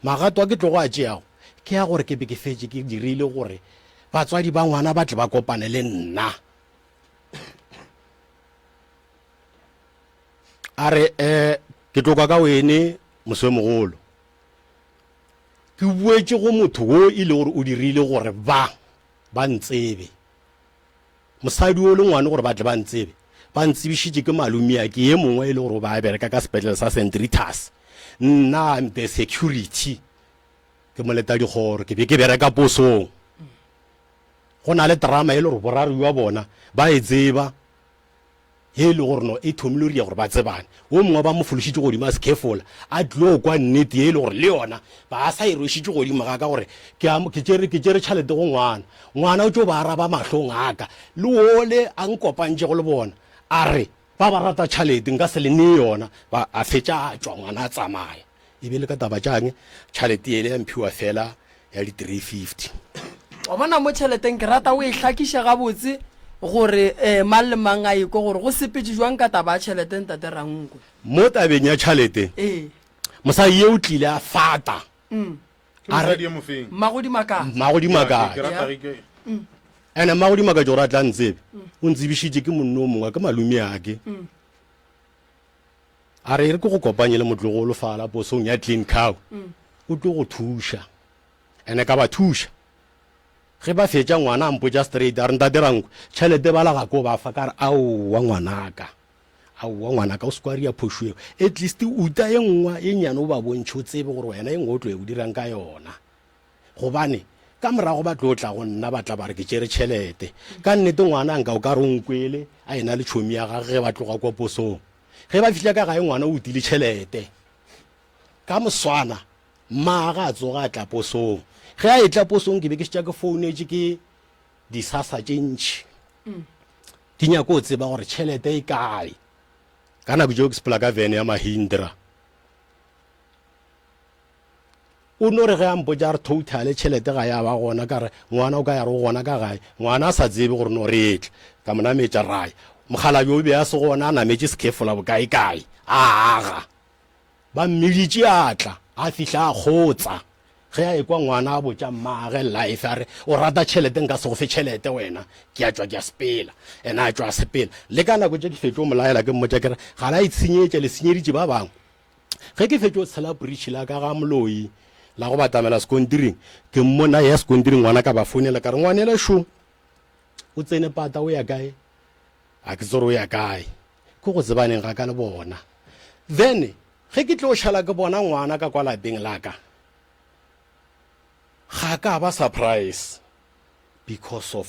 magato a ke tlo go a tšeago ke ya gore ke be ke fetše ke dirile gore batswadi ba ngwana ba tle ba kopane le nna a re ke tloka ka wene mosemogolo ke buetše go motho wo e le gore o dirile gore ba ntsebe mosadi o le ngwane gore ba tle ba ntsebe ba ntsebišitše ke malomia ke ye mongwe e le gore ba bereka ka sepetlele sa St. Rita's nna the security ke moleta dikgoro ke be ke bereka posong go na le drama e le gore borari wa bona ba e tseba ye le gore no e thomile ria gore ba tsebane o mongwe ba mo fološitše godimo a sekefola a tlo kwa nnete ye le gore le yona ba sa e rwešitše godimo ga ka gore ke tšere tšhalete go ngwana o tšo ba araba mahlong aka le ole a nkopantše go le bona a re ba ba rata tšhalete nka se le ne yona ba a fetša a tšwa ngwana a tsamaya e be le ka taba tšange tšhalete ele ya mphiwa fela ya di 350 wa bona mo tšheleteng ke rata o e hlakiša gabotse gore mang le mang a iko gore go sepetse jwang ka taba ya tšheleteng tate Rankwe mo tabeng ya tšhalete mosadi ye o tlile a fata magodi makang ene mma godimo ka jora a tla ntsebe o ntsebišitše ke monno o mongwe ke malome ake a re ke go kopanye le motlogolo fala posong ya clean cow o tlo go thuša ene ka ba thuša ge ba fetša ngwana ampotša straight a re ntateranko tšhelete ba laga ko ba fa ka re aowa ngwanaka o sekwaria phošo eo at least uta ye nngwe ye nyane o ba bontšhe o tsebe gore wena e nngwe o tlo e o dirang ka yona gobane ka morago ba tlo tla go nna ba tla ba re ke tšere tšhelete ka nnete ngwana nka o ka re o nkwele a ena le tšhomi ya gage ge ba tloga kwa posong ge ba fitlha ka gae ngwana o utile tšhelete ka moswana mmaga a tsoga a tla posong ge a e tla posong ke be ke šitša ke founetše ke disasa tše ntšhi di nyako o tseba gore tšhelete e kae ka nako jo ke sepola ka vene ya Mahindra o no re ge a mpotša re totale tšhelete ga ya ba gona ka re ngwana o ka ya re go gona ka gae ngwana a sa tsebe gore no re etla ka monametša raya mogala jo be a se gona a nametše sekefola bokae-kae a aga ba mmeditše atla a fihla a kgotsa ge a ekwa ngwana a botša mmage life a re o rata tšhelete nka se go fe tšhelete wena ke a tšwa ke a sepela ene a tšwa a sepela le ka nako tše ke fetše o molaela ke mmotša kere ga la itshenyetša le senyeditše ba bangwe ge ke fetše o tshela bridge la ka ga moloi la go batamela sekontiring ke mmona ya sekontiring ngwana ka ba founela ka re ngwanela šo o tsene pata o ya kae a ke tsore o ya kae ke go tsebaneng ga ka le bona then ge ke tlo o šhala ke bona ngwana ka kwa lapeng la ka ga ka ba surprise because of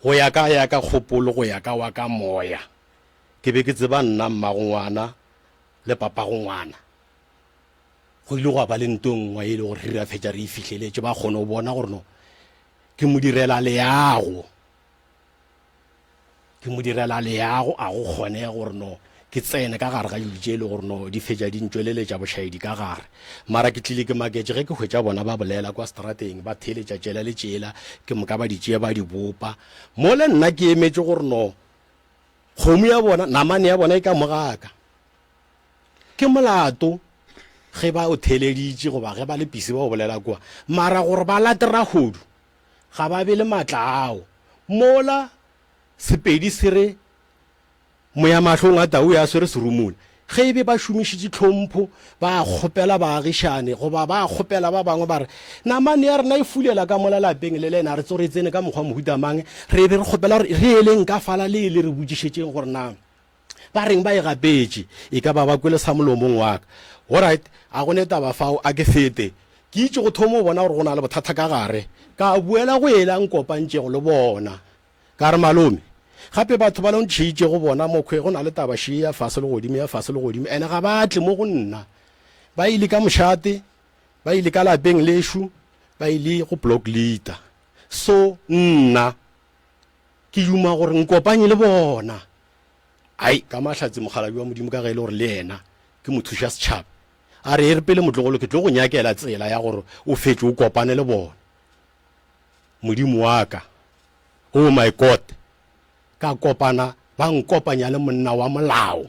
go ya ka kgopolo go ya ka wa ka moya ke be ke tseba nna mmago ngwana le papago ngwana go ile go ba le ntong wa ile gore re fetša re fihleletse ba kgone go bona gore no ke mo direla leago a go kgone gore no ke tsene ka gare ga dilo le gore no di fetša di ntšweleletša bošaedi ka gare mara ke tlile ke maketse ge ke hwetša bona ba bolela kwa strateng ba theletša tšela le tšela ke moka ba di tšea ba di bopa mo le nna ke emetše gore no kgomo ya bona namane ya bona e ka mogaka ke molato ge ba o theleditše goba ge ba le pisi ba o bolela kwa mara gore ba latera hodu ga ba be le matla ao mola sepedi se re moya mahlong a tau ya swere serumula ge be ba šomišitše tlhompho ba kgopela baagišane goba ba kgopela ba bangwe ba re namane ya rena e fulela ka mola lapeng le lena re tso re tsene ka mokgwa mohutamang re be re kgopela gore re eleng ka fala le le re botsišetšeng gore na ba reng ba e gapetše e ka ba kwele sa molomong wa ka alright a go netaba fao a ke fete ke itse go thomo bona gore go na le bothata ka gare ka buela go elang kopantšego le bona ka re malome gape batho ba lontšhitše go bona mokgwe go na le tabaši ya fase le godimo ene ga batle mo go nna ba ile ka mošate ba ile ka lapeng lešo ba ile go block leader so nna ke duma gore nkopanye le bona ai ka mahlatse mogalabi wa modimo ka ga ile gore le yena ke mothuša setšhaba a re re pele motlogolo ke tlo go nyakela tsela ya gore o fetse o kopane le bona modimo wa ka oh my god ka kopana ba nkopanya le monna wa molao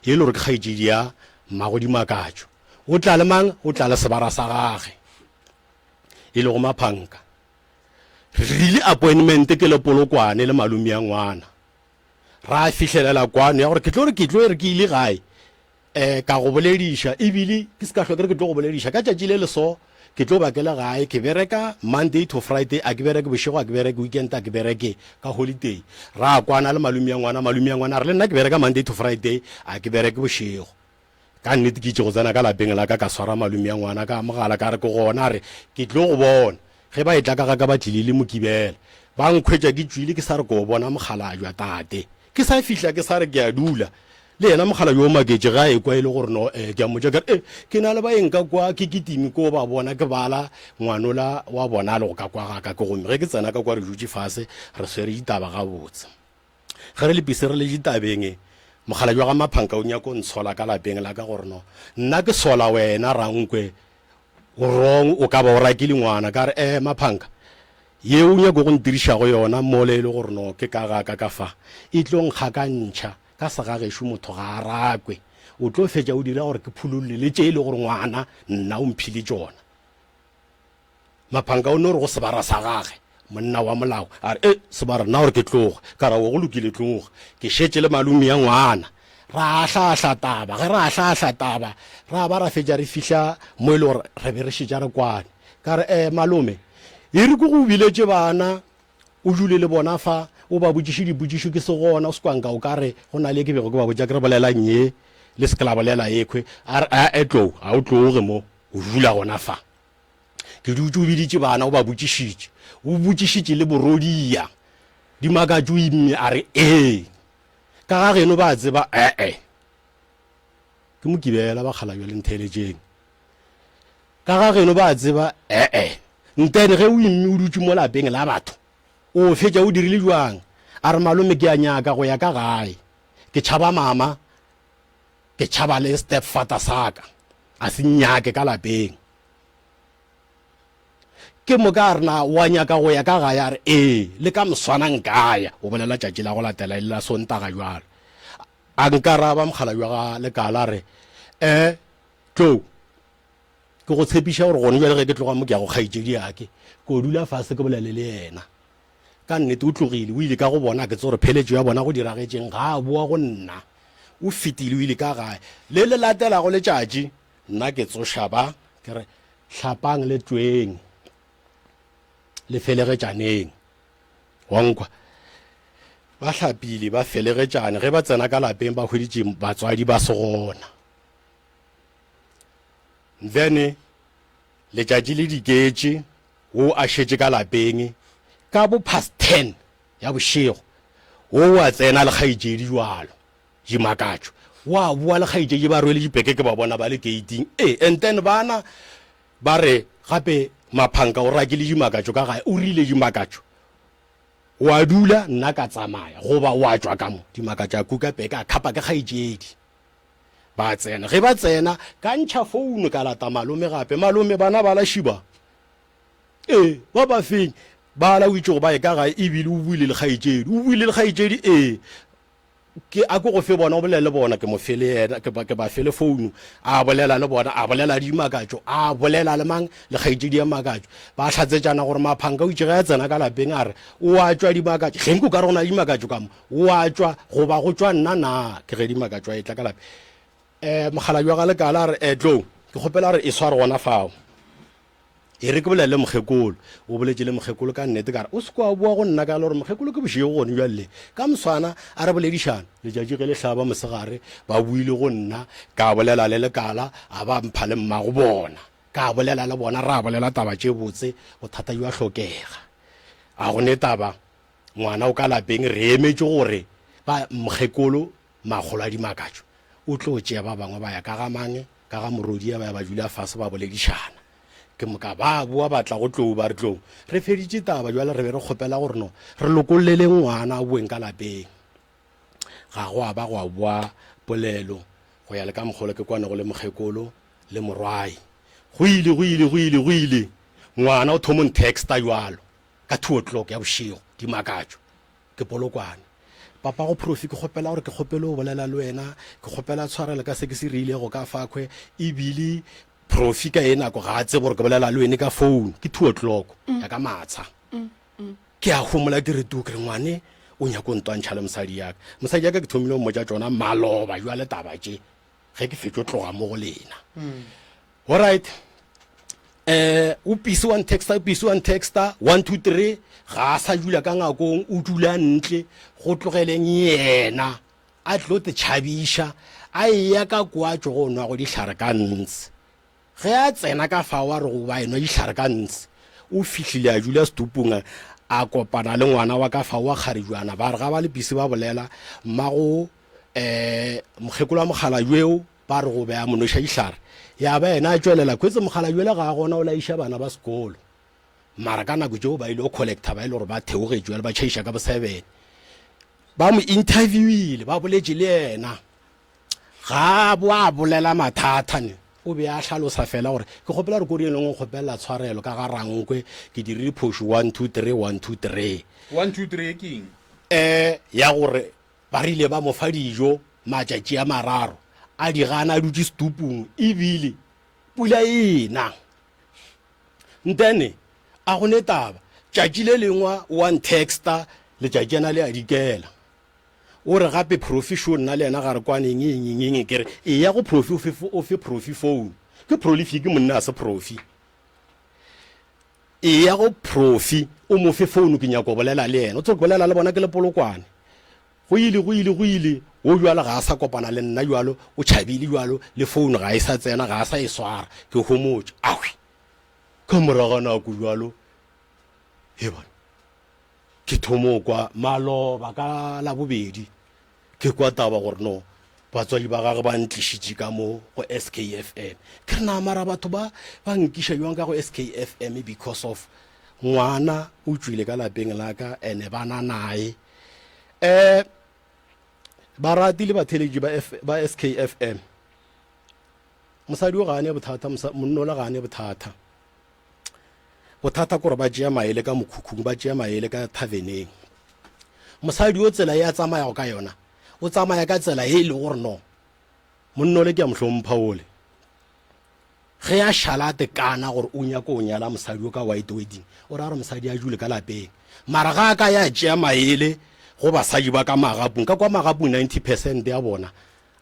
e le gore ke kgaetšedi ya mmagodimakatsho o tla le mang o tla le sebara sa gage e le go maphanka re rile appointment ke le polokwane le malome ya ngwana ra fihlelela kwano ya gore ke tlo re ke ile gae ka go bolediša ebile ke se ka hlokere ke tlo go bolediša ka tšatši le leso ke tlo bakela gae ke bereka Monday to Friday a ke bereke bošego a ke bereke weekend a ke bereke ka holiday ra kwana le malome ya ngwana re le nna ke bereka Monday to Friday a ke bereke bošego ka nnete ke itse go tsena ka lapeng la ka swara malome ya ngwana ka mogala ka re ke gona re ke tlo go bona ge ba e tla ka ba tlile le mokibela ba nkhwetša ke tswile ke sa re ko bona mogala jwa tate ke sa fihla ke sa re ke a dula le yena mogala yo maketse ga e kwa ile gore no ke a motša ka ke na le ba eng ka kwa ke kitimi ko ba bona ke bala ngwanola wa bona le go ka kwa ga ka ke gomme ge ke tsena ka kwa re dutše fase re swere ditaba ga botse ge re le pise re le ditabeng mogala jwa ga maphanka o nyako ntshola ka lapeng la ka gore no nna ke sola wena rankwe o rong o ka ba o rakile ngwana ka re maphanka ye o nyako go ntirišago yona mole e le gore no ke ka ga ka fa e tlo nkga ka ntšha ka segagešo motho ga a rakwe o tlo fetša o dira gore ke phulolole le tše e le gore ngwana nna o mphile tšona maphanka o ne gore go sebara sa gage monna wa molao a re sebara nna gore ke tloge ka ra o go lokile tloge ke šetse le malome ya ngwana ra hlahla taba ge ra hlahla taba ra ba ra fetša re fihla mo e le gore re be re šetša re kwane ka re malome e re ko go biletše bana o dule le bona fa o ba botšiše dipotšišo ke se gona o se kwanka o ka re go na le ke bego ke ba botša ke re bolelang ye le se ke la bolela ekwe a re tlou a o tloge mo o dula gona fa ke dutse o biditše bana o ba botšišitše o botšišitše le borodia di makatšo imme a re ka ga geno ba tseba ke mokibela ba kgala bjale ntheletšeng ka ga geno ba tseba ntene ge o imme o dutse mo lapeng la batho o fetša o dirile jwang a re malome ke a nyaka go ya ka gae ke tšhaba mama ke tšhaba le step father saka a se nyake ka lapeng ke mo ka rena wa nyaka go ya ka gae a re le ka moswana nkaya o bolela tšatši la go latela le la sontaga jwale a nkaraba mogala jwa ga lekala re tlo ke go tshepiša gore gone jale ge ke tloga mo ke ya go kgaitšedi yake ko dula fase ke bolele le yena ka nnete o tlogile o ile ka go bona ke tse gore pheletšo ya bona go diragetšeng ga a boa go nna o fetile o ile ka gae le le latelago letšatši nna ke tsošaba ke re hlapang le tweng le felegetšaneng wankwa ba hlapile ba felegetšane ge ba tsena ka lapeng ba hweditše batswadi ba se gona then letšatši le diketše o a šetše ka lapeng ka bo past 10 ya bošego o a tsena le kgaitšedi jwalo dimakatšo wa boa le kgaitšedi ba rwele dipeke ke ba bona ba le gating and then bana ba re gape maphanka o rakile dimakatšo ka gae o rile dimakatšo wa dula nna ka tsamaya goba wa tšwa ka mo dimakatšo a kuka peke a khapa ke kgaitšedi ba tsena ge ba tsena ka ntšha founu ka lata malome gape malome bana ba la šiba ba ba feng ba la o itse go ba e ka gae ebile o buile le kgaitšedi ke a ko go fe bona o bolele le bona ke mo fele yena ke ba fele founu a bolela le bona a bolela dimakatšo a bolela le mang le kgaitšedi ya makatšo ba hlatsetšana gore maphanka o itse ge a tsena ka lapeng a re o a tšwa dimakatšo geng ko ka re go na le dimakatšo ka mo o a tšwa goba go tšwa nna na ke ge dimakatšo a e tla ka lape mogala jwa ga lekala a re tlo ke kgopela re e sware gona fao e re ke bolele mokgekolo o boletše le mokgekolo ka nnete ka re o se kwa boa go nna ka le gore mokgekolo ke bošego gone jwalele ka moswana a re boledišana letšatši ge le hlaba mosegare ba buile go nna ka bolela le lekala a ba mpha le mmago bona ka bolela le bona ra bolela taba tše botse bothata jo a hlokega a gone taba ngwana o ka lapeng re emetše gore ba mokgekolo magolo a dimakatšo o tlo tšea ba bangwe ba ya ka ga mange ka ga morodia ba ya ba dula fase ba boledišana ke moka ba boa batla go tlou ba re tlou re feditše taba jwale re be re kgopela gore no re lokolele ngwana a boeng ka lapeng ga go a ba go a boa polelo go ya le ka mogolo ke kwane go le mokgekolo le morwai go ile ngwana o thomong texta jwalo ka 2 o'clock ya bošego dimakatšo ke polokwane papa go profi ke kgopela gore ke kgopele o bolela le wena ke kgopela tshwarela ka se ke se rile go ka fakhwe ebile profi ka ena go ga tsebo gore ke bolela le wena ka phone ke 2 o'clock ya ka matsha ke a homola dire tu ke ngwane o nya go ntwantšha le mosadi yaka ke thomile mo ja tsona maloba jwa le taba tše ge ke fetšo tloga mo go lena alright o pisi one texter 1 2 3 ga sa dula ka ngakong o dula ntle go tlogeleng yena a tlo te tšhabiša a ya ka kwa tšo go nwa go dihlare ka ntse ge a tsena ka fa wa re go ba enwa dihlare ka ntse o fihlile a dula setupong a kopana le ngwana wa ka fa wa kgarejwana ba re ga ba le pisi ba bolela mmago mokgekolo wa mogala jweo ba re go beya monoša dihlare ya ba ena a tswelela kwetse mogala jwele ga gona o laiša bana ba sekolo mara ka nako tšeo ba ile o collecta ba ile gore ba theogetšwe le ba tšhaiša ka bo 7 ba mo interviewile ba boletše le yena ga bo a bolela mathata o be a hlalosa fela gore ke kgopela re kori e lengwe kgopelela tshwarelo ka ga rankwe ke dirile phoši 1 2 3 king ya gore ba rile ba mofa dijo matšatši a mararo a di gana a dutse setupong ebile pula ena ntene a gone taba tšatši le lengwa one texta letšatši ena le a dikela o re gape profi šo nna le ena ga re kwaneng eng kere e ya go profi o fe profi phone ke prolific monna a se profi e ya go profi o mo fe phone ke nyako bolela le ena o tlo bolela le bona ke le polokwane go ile o jwala ga a sa kopana le nna jwalo o tšhabile jwalo le phone ga e sa tsena ga a sa e swara ke homotse awe ka moraga nako jwalo e bona ke thomo kwa maloba ka la bobedi ke kwa taba gore no batswadi ba gagwe ba ntlišitše ka mo go SKFM ke re na mara batho ba nkiša jwang ka go SKFM because of ngwana o tswile ka lapeng la ka ene bana nae ba ratile batheletši ba SKFM mosadi o gane bothata monno la gane bothata kore ba tšea maele ka mokhukhung ba tšea maele ka thaveneng mosadi o tsela ya tsamaya ka yona o tsamaya ka tsela e le gore no monno le ke a mohlompha ole ge ya šalate kana gore o nyaka o nyala mosadi o ka white wedding o ra re mosadi a jule ka lapeng mara ga ka ya tšea maele go basadi ba ka magapung ka kwa magapung 90% ya bona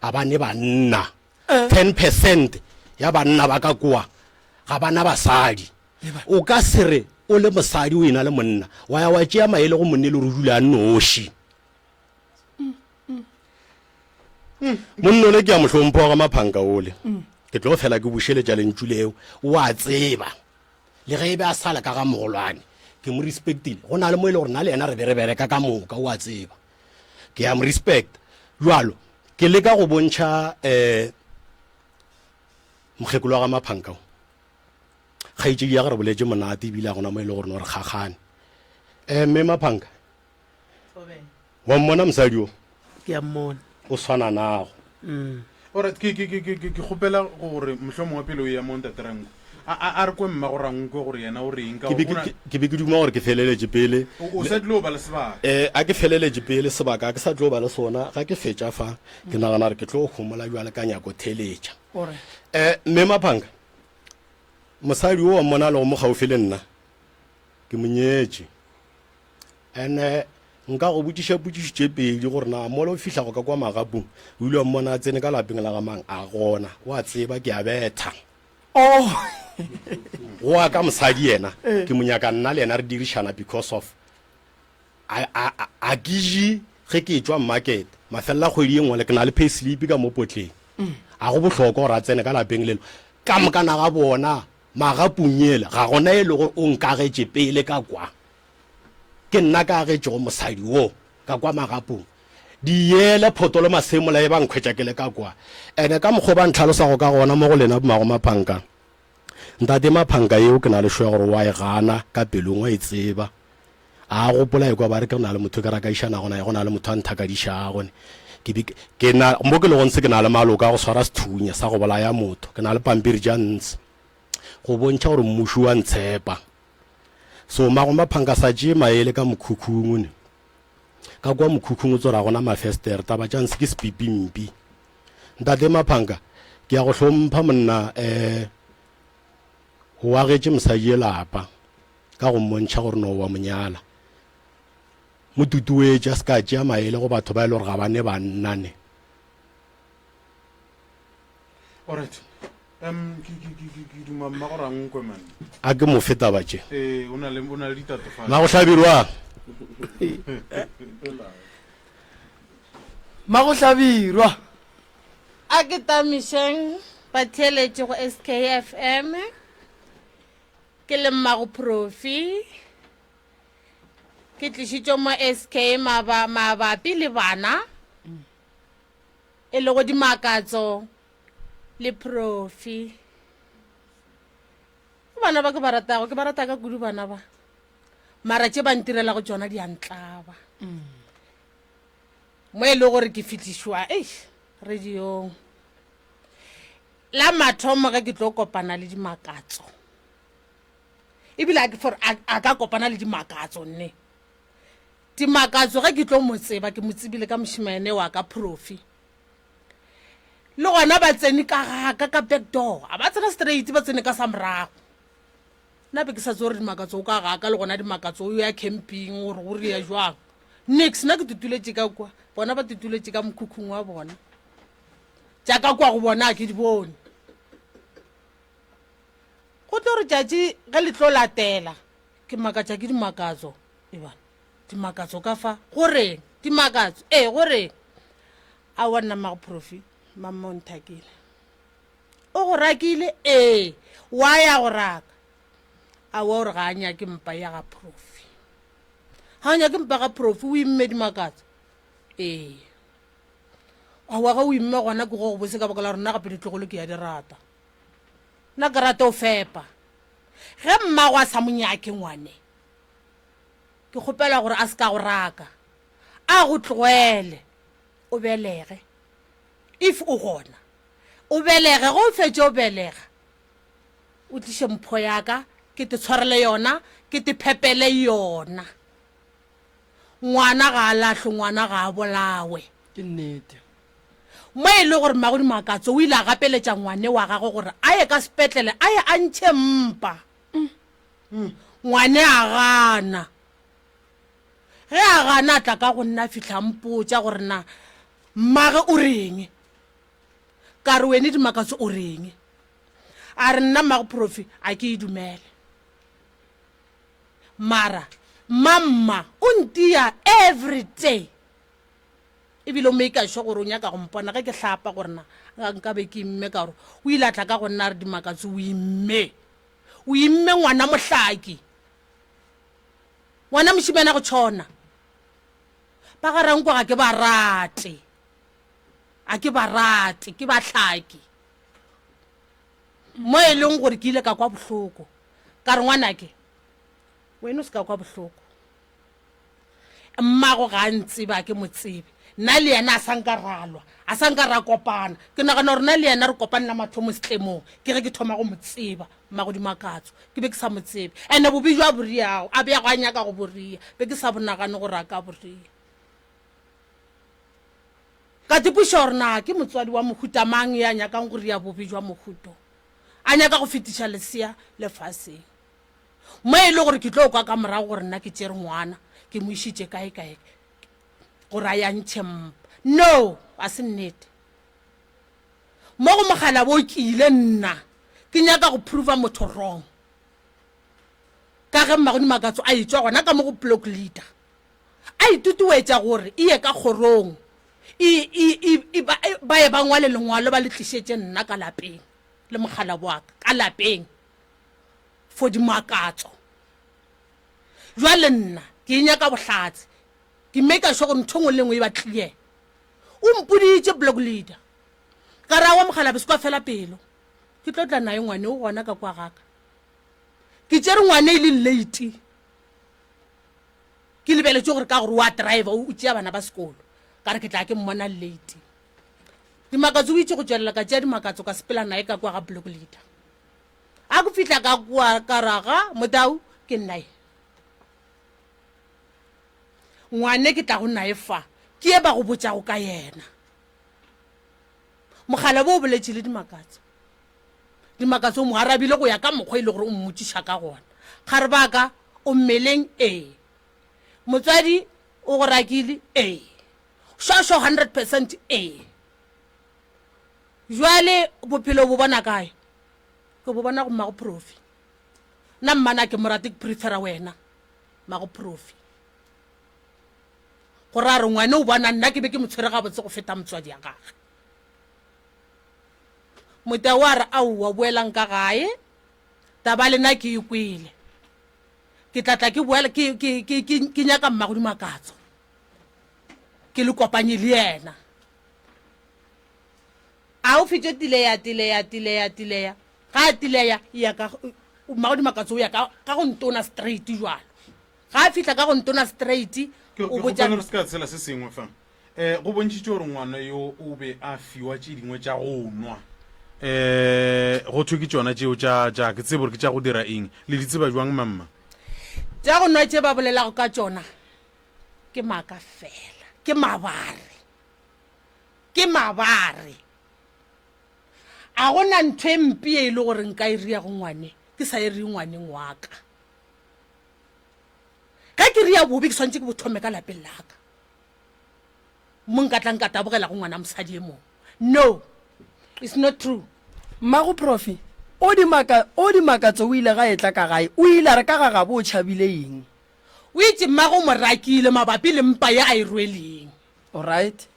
a ba ne banna 10% ya banna ba ka kwa ga bana basadi o ka sere o le mosadi o ena le monna wa ya wa tšea maele go monne le rudula a noši monno le ke a mohlompho ga maphanka ole ke tlo fela ke bušeletša lentšuleo o a tseba le ge e be a sala ka ga mogolwane ke mo respectile go na le mo e le gore na le ena re be re bereka ka moka o a tseba ke a mo respect jwalo ke leka go bontšha mokgekolo wa ga maphanka kgaitšedi ya ge re boletse monate ebile a gona mo e le gore no re kgagane mme maphanka wa mmona mosadi o ke a mmona o swana nago alright ke kgopela gore mohlomongwe pele o ya mo ntateranko a re kwe mma go rankwe gore yena o reng ka ke be ke duma gore ke feleletše pele o sa tlo ba le sebaka a ke feleletše pele sebaka ke sa tlo ba le sona ga ke fetša fa ke nagana re ke tlo gomola jwale ka nyako theletša mme maphanka mosadi o wa mmona le go mo gaufi le nna ke monyetše ene nka go botišitše pedi gore na mola o fitlha go ka kwa magapung o ile wa mmona a tsene ka lapeng la gamang a gona o a tseba ke a betha go a ka mosadi yena ke monyaka nna le yena re dirišana because of a kije ge ke tswa market mafelela kgwedi e ngwe le ke na le pay slip ka mo potleng a go bohlokwa gore a tsene ka lapeng lelo ka mokana ga bona magapung ele ga gona e le gore o nkagetše pele ka kwa ke nna ka agetše go mosadi wo ka kwa magapong di yele photolo masemola e ba nkhwetša ke le ka kwa ene ka mokgwa ba ntlhalosago ka gona mo go lena bomago maphanka ntate maphanka eo ke na le šoya gore wa e gana ka pelong wa e tseba a gopola e kwa ba re ke na le motho ke rakaišana gona go na le motho a nthakadiša gone mo ke le gontse ke na le maloka go swara sethunya sa go bolaya motho ke na le pampiri tša ntse go bontšha gore mmuši wa ntshepa so mago maphanka sa tšee maele ka mokhukhung ne ka kwa mokhukhung o tsora gona mafestere taba tša ntse ke sepipimpi ntate maphanka ke ya go hlompha monna o agetše mosadi e lapa ka go mmontšha gore no wa monyala mo tutuetša se ka tšea maele go batho ba e le gore ga bane bannane alright ke duma mma go rankwe man a ke mo feta batše o na le ditatofatso ma go hlabirwa ma go hlabirwa a ke tamišeng batheletše go SKFM ke le mmago profi ke tlišitšo mo SK mabapi le bana e le go dimakatso le profi bana ba ke ba rata ka kudu bana ba mara tše ba ntirela go tšona di a ntlaba mo e le gore ke fihlišwa radiong la mathomo ge ke tlo kopana le dimakatso ebile a ka kopana le dimakatso nne dimakatso ge ke tlo mo tseba ke mo tsebile ka mošimane wa ka profi le gona ba tsene ka gaka ka back door a ba tsena straight ba tsene ka sa morago nna be ke sa tse gore dimakatso o ka gaka le gona dimakatso o ya camping gore go re ya jwang nix nna ke tutuletse ka kwa bona ba tutuletse ka mokhukhung wa bona jaaka kwa go bona ke di bone go tlo re tšatši ge le tlo latela ke makatša ke dimakatso e bana dimakatso ka fa goreng dimakatso goreng a wa nna magaprofi mamonthakile o go rakile wa ya go raka a wa gore ga a nyake mpa ya ga profi ga a nyake mpa ga profi o imme dimakatso a wa ga o imme gona ke go go bose ka baka la gore nna gape ditlogolo ke ya di rata nna ke rata o fepa ge mmago a sa monyake ngwane ke kgopela gore a se ka go raka a go tlogele o belege if o gona o belege go o fetse o belega o tliše mpho yaka ke te tshwarele yona ke te phepele yona ngwana ga a latlho ngwana ga a bolawe ke nnete mo e le gore mmagodi makatso o ile a gapeletša ngwane wa gagwe gore a ye ka sepetlele a ye a ntšhe mpa ngwane a gana ge a gana a tla ka go nna fitlha mpotša gore na mmage o reng ka re wene dimakatso o reng a re nna mmage profi a ke e dumele mara mamma o ntia every day ebile o make sure gore o nyaka go mpona ge ke hlapa gore na nka be ke imme ka gore o ile a tla ka go nna re dimakatso o imme ngwana mohlaki ngwana mošimena go tšhona ba ga rang kwa ga ke ba rate a ke ba rate ke ba hlaki mo e leng gore ke ile ka kwa bohloko ka re ngwanake wena o se ka kwa bohloko mmago ga ntse ba ke motsebe nna le yena a sanka ralwa a sanka ra kopana ke nagana gore nna le yena re kopanela mathomo setlemong ke ge ke thoma go motseba mmago dimakatso ke be ke sa motsebe ande bobi jwa boriago a beya go a nyaka go boria be ke sa bonagane gore a ka boria ka tipuša gore na ke motswadi wa mohutamang ya nyakang go ria bobi jwa mohuto a nyaka go fetiša lesea lefaseng mo e le gore ke tlo kwa ka morago gore nna ke tšere ngwana ke mo išitše kae gore a yantšhe mpa no a se nnete mo go mogala bo ke ile nna ke nyaka go prova motho wrong ka ge mmagodi makatso a etswa gona ka mo go block leader a itutuetša gore e ye ka kgorong ba ye ba ngwale lengwalo ba le tlišetše nna ka lapeng le mogala boaka ka lapeng for dimakatso jwale nna ke nyaka bohlatse ke make sure gore ntho ngwe le ngwe e ba clear o mpoditše block leader ka ra wa mogala be se kwa fela pelo ke tlotla nae ngwane o gona ka kwa gaka ke tšere ngwane e le late ke lebeletše gore ka gore wa driver o tšea bana ba sekolo ka re ke tla ke mmona late dimakatso o itše go tšwelela ka tšea dimakatso ka sepela nae ka kwa ga block leader a go fihla ka kwa ka raga motau ke nnae ngwane ke tla go nae fa ke e ba go botšago ka yena mogala bo o boletše le dimakatso o mo arabile go ya ka mokgwa e le gore o mmotšiša ka gona ga re baka o mmeleng motswadi o go rakile shosho 100% jwale bophelo bo bona kae ke bo bona go mmago profi nna mmana ke morate ke prefera wena mmago profi go ra re ngwane o bona nna ke be ke motshwere ga botse go feta motswadi ya gage mota wa re a wa boelang ka gae taba le nna ke ikwile ke tlatla ke boela ke nyaka mmago dimakatso ke le kopanye le yena a o fitše tileya ga tileya ya ka mmago dimakatso o ya ka go ntona straight jwalo ga a fihla ka go ntona straight o botsa re ska tsela se sengwe fa go bontšitše gore ngwana yo o be a fiwa tše dingwe tša go nwa go thwe ke tšona tšeo tša ke tsebe gore ke tša go dira eng le di tseba jwang mamma tša go nwa tše ba bolelago ka tšona ke maaka fela ke mabare a gona ntho e mpi e le gore nka e ria go ngwane ke sa e re ngwaneng wa ka ga ke ria bobe ke swantse ke bothome ka lapeng la ka mo nkatlang ka tabogela go ngwana mosadi e mong. No, it's not true. mmago profi o di makatso o ile ga etla ka gae o ile re ka ga bo tšhabile eng? o itse mmago mo rakile mabapi le mpa ya a e rweleng. Alright,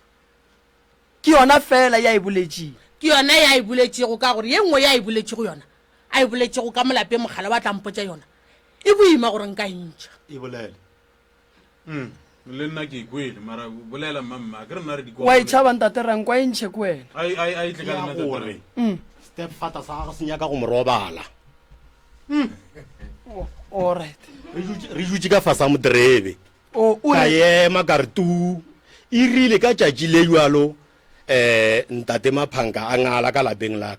ke yona fela ya e boletšeng. ke yona ya e boletšego ka gore ye nngwe ya e boletšego yona a e boletšego ka molape mogala wa tlampotša yona e boima gore nka ntšha e bolele le nna ke ikwele mara bolela mamma ke re nna re di wa itšhaba ntate ranko a e ntšhe ko wena. ai tle ka ya nna gore step father sa gagwe se nyaka go mo robala Alright, re dutse ka fasa moterebe ka ema ka re tu e rile ka tšatši le jalo ntate Maphanka a ngala ka lapeng la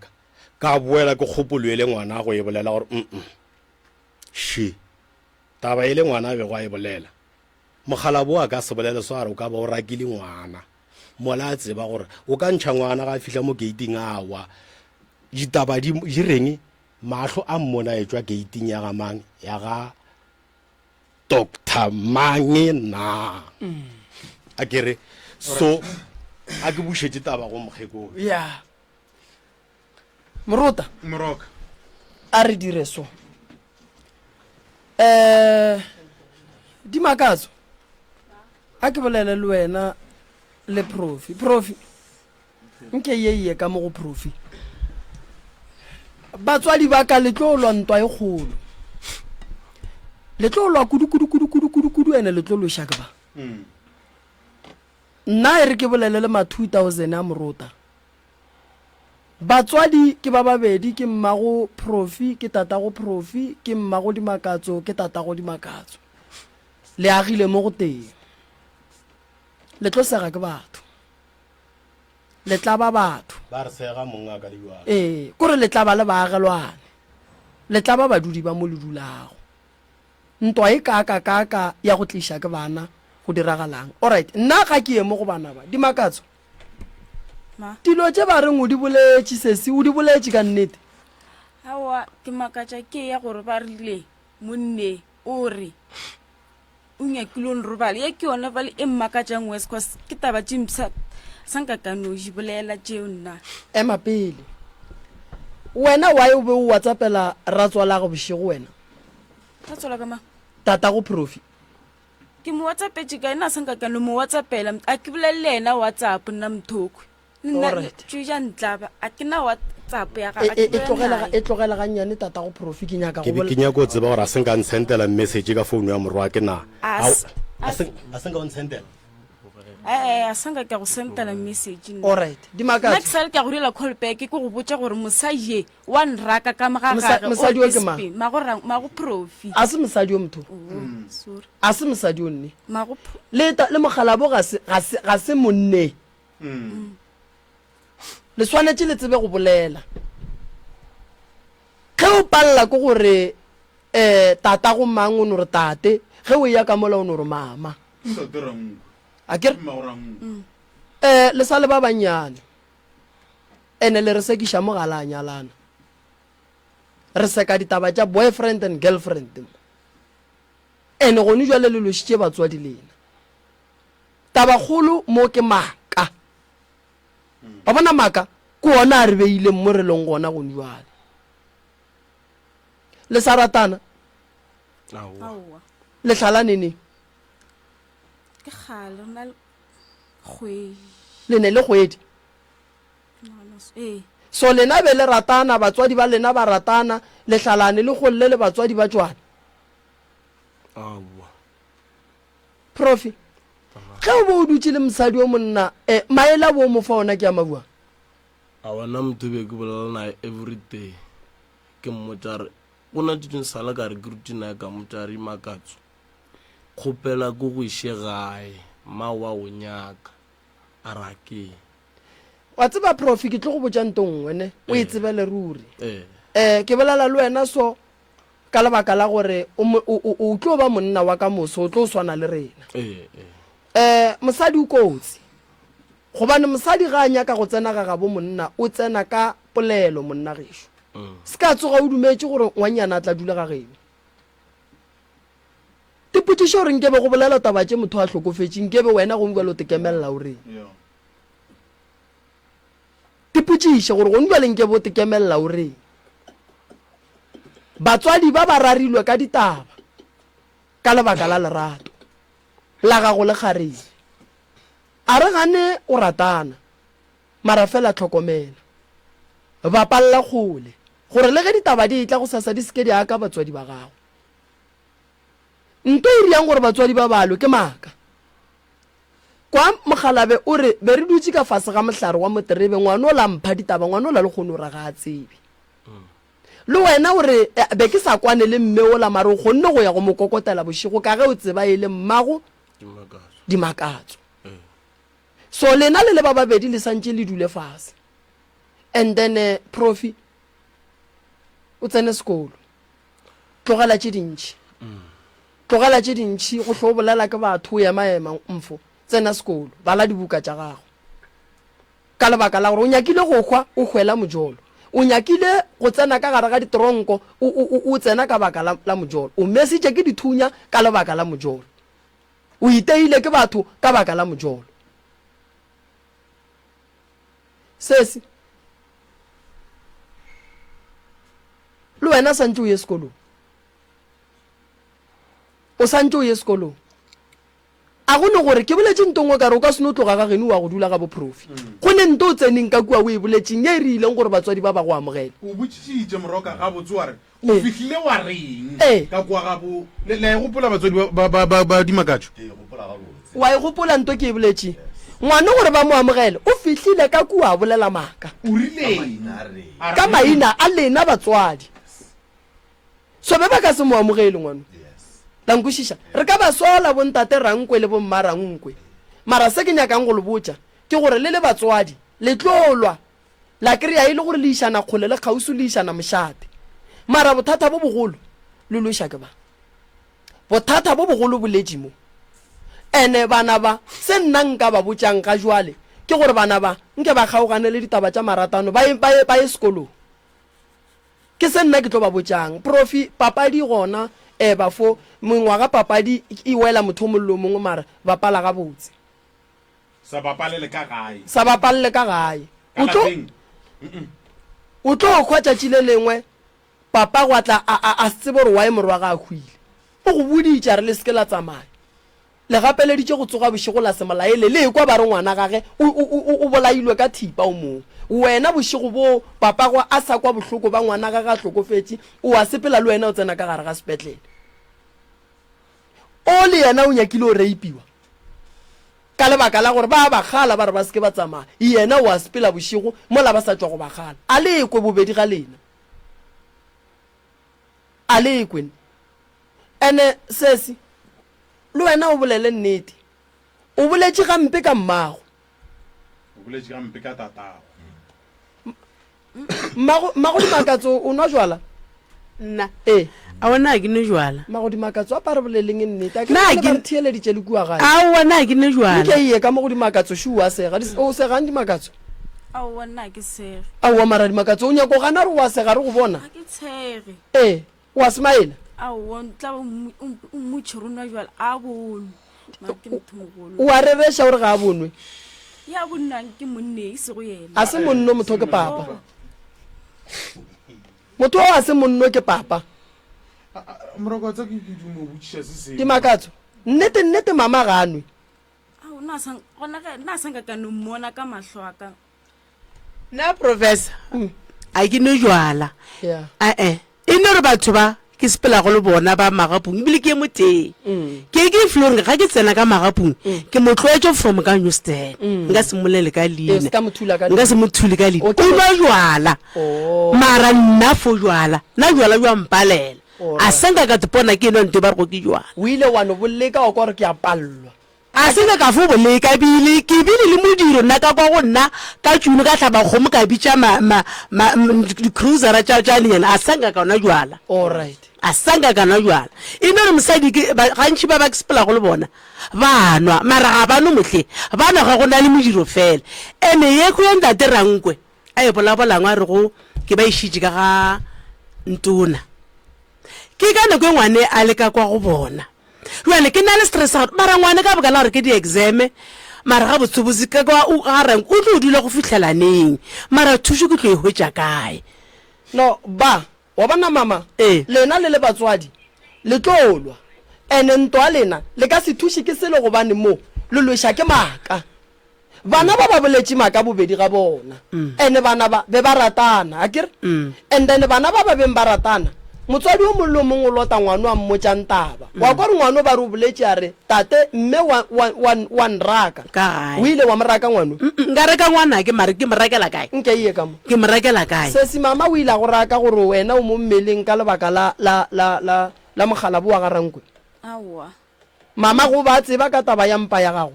ka boela ke kgopolwele ngwana go e bolela gore she taba e le ngwana a bego a e bolela mogala bo a ka se bolele so a re o ka ba o rakile ngwana mola a tseba gore o ka ntšha ngwana ga a fitlha mo gating awa ditaba di reng mahlo a mmona e tswa gating ya ga mang ya ga Dr. Mange na a kere so a ke bušetse taba go mokgekong ya Moroka a re dire so di makatso a ke bolele le wena le profi nke ye ka mo go profi batswadi ba ka le tlo lwa ntwa e kgolo le tlo lwa kudu ene le tlo lo shaka ba nna e re ke bolele le ma 2000 a Morota batswadi ke ba babedi ke mmago profi ke tatago profi ke mmago di makatso ke tatago di makatso le agile mo go teng le tlo sega ke batho le tla ba batho ba re sega monga ka diwa kore le tla ba le baagelwane le tla ba badudi ba mo le dulago ntwa e ka ya go tlisha ke bana go diragalang. Alright, nna ga ke emo go bana ba di makatso dilo tse ba reng o di boletše sesi o di boletše ka nnete awa ke makatša ke ya gore ba rile monne o re o nyakilong robale ye ke yona bale e mmakatšang west cause ke taba tšimsa sanka ka no di bolela tšeo nna ema pele wena wa o be o WhatsAppela ratswala go bošego wena ka tsola ka ma tata go profi ke mo WhatsAppetše ka ena sanka ka no mo WhatsAppela a ke bolelle ena WhatsApp nna mthokwe nna tšuja ntlaba a ke na WhatsApp ya ga e tlogela ga nnyane tata go profi ke nyaka go ke nyaka go tseba gore a senka nsentela message ka phone ya morwa ke na a senka o nsentela a sanka ka go sentela message nna. Alright, di makatso next time ka go dira call back ke go botša gore mosaye wa nraka ka magagage mosadi o ke mang? mago profi a se mosadi o motho sorry a se mosadi o nne mago le mogalabo ga se monne le swanetse le tsebe go bolela ge o palela ko gore tata go mang o no re tate ge o ya ka mola o no re mama a kere le sa le ba banyane ene le re sekiša mogala a nyalana re seka ditaba tša boyfriend and girlfriend ene gone jwale le lošitše batswadi lena taba kgolo mo ke maka ba bona maka ke ona a re beile mo re leng gona gone jwale le sa ratana le tlhalanene ke gale rena kgwedi le ne le kgwedi so lena be le ratana batswadi ba lena ba ratana le hlalane le golle le batswadi ba tswana profi ge o bo o dutse le mosadi o monna maela bo mo fa ona ke a mabua a wona motho be ke bolela nae every day ke mmotsa re o na diteng sala ka re ke rutina ka mmotsa re makatso kgopela ko go ishe gae ma wa o nyaka a rake wa tseba profi ke tlo go botsa ntong wene o e tsebele ruri ke bolela le wena so ka lebaka la gore o tlo ba monna wa ka moso o tlo swana le rena mosadi o kotsi gobane mosadi ga a nyaka go tsena ga bo monna o tsena ka polelo monna gešo se ka tsoga o dumetse gore ngwanyana a tla dula ga geno tipotiša gore nkebe go bolela taba tše motho a hlokofetše nkebe wena go nkwa lo tekemelela o reng tipotiša gore go nkwa le nkebe o tekemelela o reng batswadi ba ba rarilwe ka ditaba ka lebaka la lerato la gago le kgarebe a re gane o ratana mara fela tlhokomela ba palla kgole gore le ge ditaba di tla go sasa di seke di aka batswadi ba gago nto e riang gore batswadi ba balo ke maaka kwa mogalabe o re be re dutse ka fase ga mohlare wa moterebe ngwana o la mpha ditaba ngwana o la le kgone o raga a tsebe le wena o re be ke sa kwane le mme o la mare o kgonne go ya go mo kokotela bošego ka ge o tseba e le mmago dimakatso so lena le ba babedi le santse le dule fase and then profi o tsene sekolo tlogela tše dintšhi go tlo bolela ke batho ya maema mfo tsena sekolo bala dibuka tša gago ka lebaka la gore o nyakile go hwa o hwela mojolo o nyakile go tsena ka gare ga ditronko o tsena ka baka la mojolo o mesitše ke dithunya ka lebaka la mojolo o iteile ke batho ka baka la mojolo sesi le wena santse o ye sekolong o santse o ye sekolong a go ne gore ke boletše ntongwe ka re o ka seno tloga ga geno wa go dula ga boprofi go ne nto o tseneng ka kua o e boletšeng ye e rileng gore batswadi ba ba go amogela o botsitše moroka ga botse wa re o fihlile wa reng ka kua gabo la e gopola batswadi ba dimakatšo wa e gopola nto ke e boletše ngwane gore ba mo amogele o fihlile ka kua a bolela maaka ka maina a lena batswadi so be ba ka se mo amogele ngwane lankwešiša re ka ba sola bontate rankwe le bomma rankwe mara se ke nyakang go le botša ke gore le le batswadi le tlolwa la kry-a e le gore le išana kgole le kgausi le išana mošate mara bothata bo bogolo le loša ke ba bothata bo bogolo boletše mo ene bana ba se nna nka ba botšang ga jwale ke gore bana ba nke ba kgaogane le ditaba tša maratano ba ye sekolong ke se nna ke tlo ba botšang profi papadi gona bafo mengwaga papadi e wela motho mollo mongwe mara bapala ga botse sa bapalele ka gae o tlo khwa tšatši le lengwe papa go tla a se gore wa e morwa ga a hwile o go boditša re le seke la tsamaya le gapeleditše go tsoga bošego la semolaele le kwa ba re ngwana gage o bolailwe ka thipa o mongwe wena bošego bo papa go a sa kwa bohloko ba ngwana gage a hlokofetše o a sepela le wena o tsena ka gare ga sepetlele o le yena o nyakile o reipiwa ka lebaka la gore ba bagala ba re ba seke ba tsamaya yena o a sepela bošego mola ba sa tšwa go bagala a le ekwe bobedi ga lena a le ekwe ene sesi le wena o bolele nnete o boletše gampe ka mmago mmago dimakatso o nwa jwala nna a wona ke ne jwala mmago dimakatso a pare boleleng nnete a ke theeleditše le kua gae a wona ke ne jwala ke ye ka mo go dimakatso shu a sega o segang dimakatso a wona ke sege a wa mara dimakatso o nyako gana re wa sega re go bona ke tshege wa smile a won tla o mutshiruna jwala a bone ma ke motho mogolo wa reresha o re ga a bonwe ya bonna ke monne se go yena a se monno motho ke papa motho a se monno ke papa morokotsa ke dumo botšiša se se dimakatso nnete mama ga anwe na sanka ka no mmona ka mahlo a ka na professor a ke ne jwala e ne re batho ba ke sepela go le bona ba magapung ebile ke moteng ke flong ga ke tsena ka magapung ke motloetso from ka Newstead nka se molele ka leina nka se mothule ka leina o nwa jwala mara nna fo jwala na jwala jwa mpalela a senga ka tpona ke no nte ba go ke jwala o ile wa no bolleka o gore ke a pallwa a senga ka fo bolleka bile ke bile le modiro nna ka kwa go nna ka tšhuno ka tlaba go mo ka bitša cruiser tša nyana a senga ka ona jwala all right a sanga kana jwala ine re mosadi gantši ba ke sepela go le bona banwa mara ga ba no mohle ba no ga go na le modiro fela ene ye go ntate rankwe a e bolabolangwa re go ke ba ishitse ka ga ntona ke ka nako ngwane a le ka kwa go bona jwale ke na le stress out mara ngwane ka boka la gore ke di-exam mara ga botsebotse ka kwa o garang o tlo dula go fitlhelaneng mara thuso ke tlo e hwetša kae no ba wa bona mama lena le batswadi le tlolwa ene ntwa lena le ka se thuše ke sele gobane mo le loša ke maaka bana ba ba boletše maaka bobedi ga bona ene bana ba be ba ratana a kere and then bana ba ba beng ba ratana motswadi o mollo mongwe o lota ngwane wa mmotšang taba wa kwa re ngwane o ba re o boletše a re tate mme wa nraka o ile wa moraka ngwane nka reka ngwana ke mare ke morekela kae nke iye ka mo ke morekela kae se mama o ile a go raka gore wena o mo mmeleng ka lebaka la mogala bo wa ga rankwe aowa mama go ba tseba ka taba ya mpa ya gago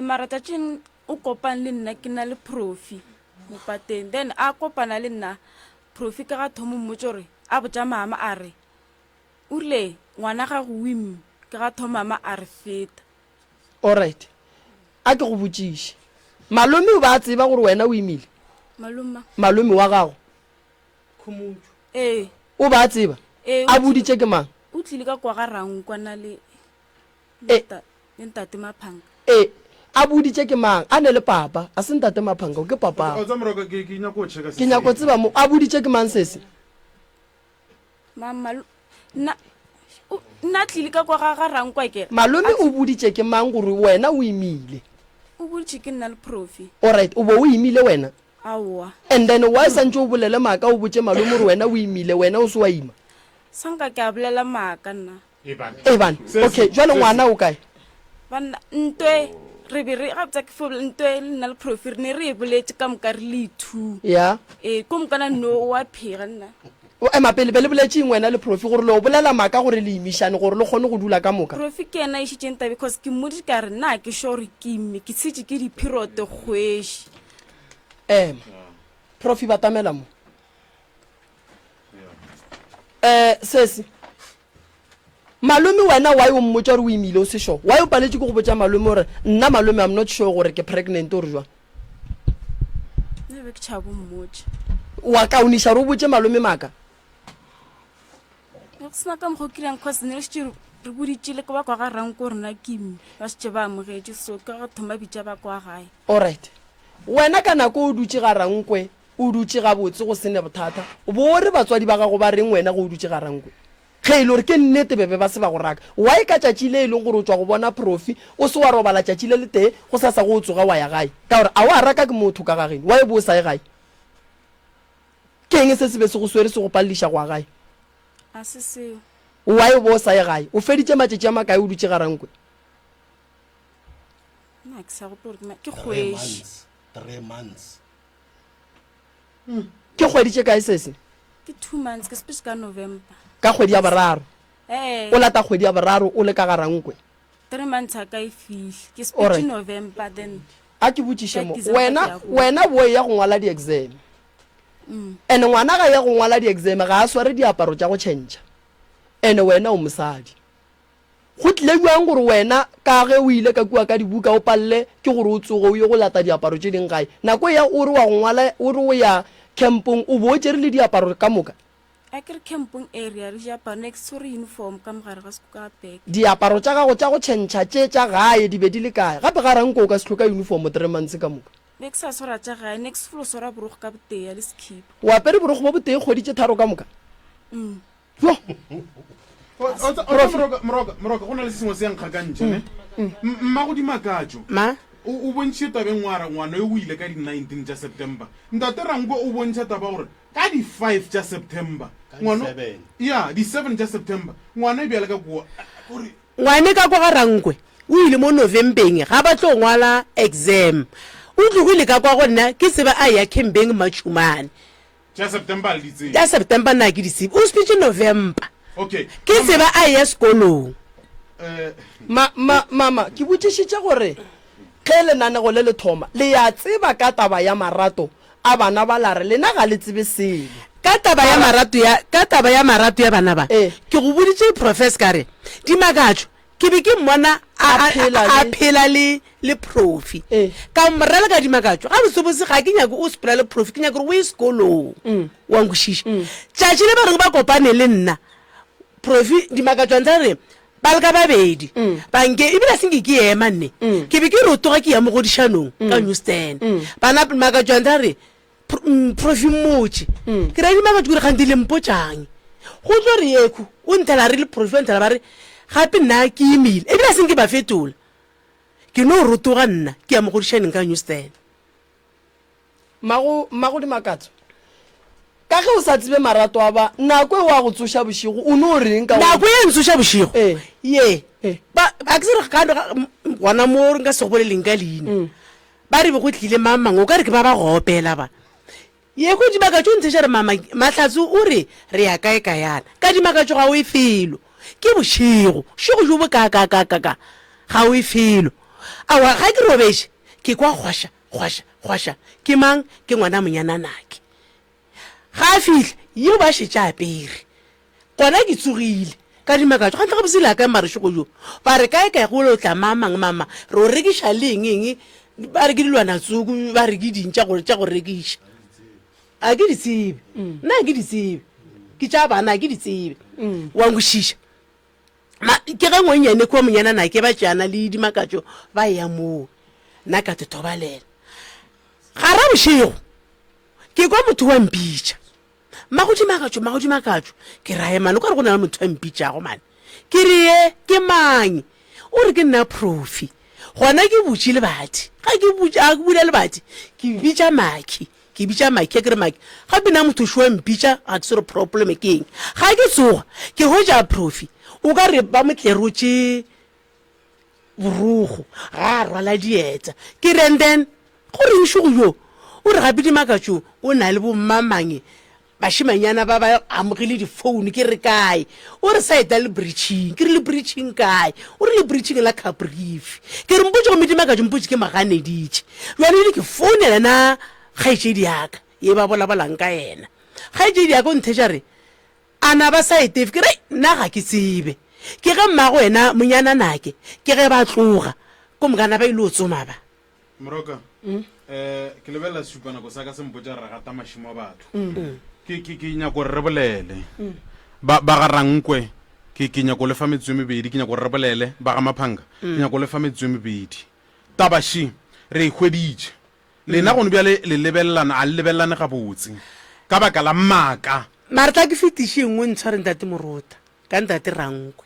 mara tatšeng o kopane le nna ke na le profi mo pateng then a kopana le nna profi ka ga thomo mmotse gore a botša mama a re o rile ngwana ga go wim ka ga thomo mama a re feta alright a ke go botšiše malome o ba tseba gore wena o imile malome wa gago o ba tseba a boditše ke mang o tlile ka kwa ga rankwana le ntate maphanga a boditše ke mang a ne le papa a se ntate maphanga ke papa ke nyako tseba mo a boditše ke mang sese nna tlile ka kwa ga rankwa ke malome o boditše ke mang gore wena o imile o boditše ke nna le profi alright o bo o imile wena aowa and then wa santse o bolele maaka o botše malome gore wena o imile wena o se wa ima sanka ke a bolela maaka nna bana okay jwale ngwana o kae banna ntwe re be re ga ke fola ntwe le nna le profi re ne re e boletse ka moka re le two ya ko mokana no wa phega nna o ema pele le boletšeng wena le profi gore le o bolela maaka gore le imišane gore le kgone go dula ka moka profi ke ena e šitšeng ta because ke mmoditse ka re nna ke sure ke imme ke tshetse ke diperiod kgweši profi batamela mo sesi malome wena wa o mmotsa gore o imile o se sure wa o paletše ke go botša malome gore nna malome I'm not sure gore ke pregnant ore jwa ne be ke tšhabo mmotse wa kauniša re o botše malome maaka go sena ka mokgwa kileng cause ne re šitše re boditšele ke ba kwa ga ranko gore na ke mme ba šitše ba amogetše so ka ga thoma bitša ba kwa gae alright wena ka nako o dutše ga rankwe o dutše ga botse go sene bothata bore batswadi ba gago ba reng wena go o dutše ga rankwe ge ile gore ke nnete bebe ba se ba go raka wa e ka tšatši le e leng gore o tswa go bona profi o se wa robala tšatši le le tee go sa go o tsoga wa ya gae ka gore a o a raka ke motho ka gageng wa e bo o sa ye gae ke eng se sebe se go swere se go paleliša go a gae a se seo wa e bo o sa ye gae o feditše matšatši a makae o dutše ga rankwe nna ke sa gope gore ke kgweši 3 months ke kgweditše kae sese ke 2 months ke speech ka November ka kgwedi ya boraro o lata kgwedi ya boraro o le ka ga rankwe 3 months a ka e fihle ke speech November then a ke botšiše mo wena boe ya go ngwala di-exam ene ngwana ga ya go ngwala di-exam ga a sware diaparo tša go tšhentšha ene wena o mosadi go tlile jwang gore wena ka ge o ile ka kua ka dibuka o palele ke gore o tsoge o ye go lata diaparo tše ding gae nako ya o re wa go ngwala o re o ya campong o bo o tšere le diaparo ka moka a kere campong area re diaparo next to uniform ka mogare ga seko ka bag diaparo tša gago tša go tšhentšha tše tša gae di be di le kae gape ga ranko o ka se tlhoka uniform 3 months ka moka be ke sa swara tša gae next fulo swara borogo ka botea le skip o apere borogo bo botee kgwedi tše tharo ka moka moroka go na le sengwe se yankga ka ntšhene mma go dimakatso o bontšhe tabeng ngwara ngwana yo o ile ka di-19 tša september ntate ranko o bontšha taba gore ka di-5 tša september ya di-7 tša september ngwana e bjale ka kua ngwane ka kwa ga rankwe o ile mo novembeng ga ba tlo ngwala exam o tlogile ka kwa go nna ke sebe a ya campeng matšhumane tša september le ditsebe tša september nna ke disebe o speech november okay ke sebe a ya sekolong mama ke botšišitše gore ge lenanego le le thoma le ya tseba ka taba ya marato a bana ba la re lena ga le tsebe sele ka taba ya marato ya bana ba ke go boditše professor kare di makatšo ke be ke mmona a phela le profi ka mmorela ka dimakatso ga bosobose ga ke nyako o sepela le profi ke nyako gore o e sekolong wa nkwešiša tšatši le bareng ba kopane le nna profi dimakatsong tsa re ba le ka babedi banke ebile senke ke ema nne ke be ke re o toga ke ya mo godišanong ka newstan bana makatsong tsa re profi mmotse ke ra dimakatso kore kgante le mpotšang go tlo re yeku o nthela re le profi o nthela ba re gape nna ke emile ebile senke ba fetola ke no rotoga nna ke ya mo godišaneng ka newstan mago dimakatso ka ge o sa tsebe marato a ba nako e wa go tsoša bošego o ne o reng ka nako e ntsoša bošego ye ba ke sere ka gona mo re nka se go boleleng ka leina ba re be go tlile mamang o ka re ke ba gopela ba ye go dimakatso o ntsheša re mahlatse o re re ya kae ka yana ka dimakatso ga o e felo ke bošego šego jo bo kakakaka ga o e felo awa ga ke robeše ke kwa kgwaša ke mang ke ngwana monyananake ga a fitlha yeo ba šetše apere gona ke tsogile ka dimakatso ga ntla ga bosela ka marešego jo ba re kae kae go lotla mamang mama re o rekiša lengeng ba re ke dilwana tsuku ba re ke dintša tša go rekiša a ke di tsebe nna ke di tsebe ke tša bana ke di tsebe wa nkwešiša ke ge ngwenyane kua monyanana ke ba tšana le dimakatso ba ya moo nna ka tethobalela ga ra bošego ke kwa motho wa mpitša magodimakatsho ke rae mane o ka re go na le motho wa mpitšago mane ke reye ke manye o re ke nna profi gona ke butše lebati ga ke bula lebati ke bitša maki ke kere maki gape na motho šo wa mpitša ga ke sere problem ke eng ga ke tsoga ke hoja profi o ka re ba motlerotše borogo ga a rwala dieta ke renden go rengšego jo o re gape dimakatso o na le bommamange bašimanyana ba ba amogile difounu ke re kae o re sa eta le breaching ke re le breaching kae o re le breaching la cabrief ke re mpotse go medimakatso mpotse ke maganeditše jwane le ke founela na kgaetšedi yaka ye ba bolabolang ka yena kgaetšedi yaka o ntheša re ana ba sa etefe ke re nna ga ke tsebe ke ge mmago wena monyananake ke ge ba tloga ko mokana ba ile o tsoma ba moroka ke lebelela sesupanako sa ka sempotsa re gata mašimo a batho ke nyako re bolele ba ga rankwe ke nyako lefa metswe mebedi ke nyako re bolele ba ga maphanga ke nyako lefa metswe mebedi tabashi re ihweditše lena gone bjale le lebelelana a le lebelelane ga botse ka baka la mmaka mare tla ke fetiše ngwe ntshware ntate morota ka ntate rankwe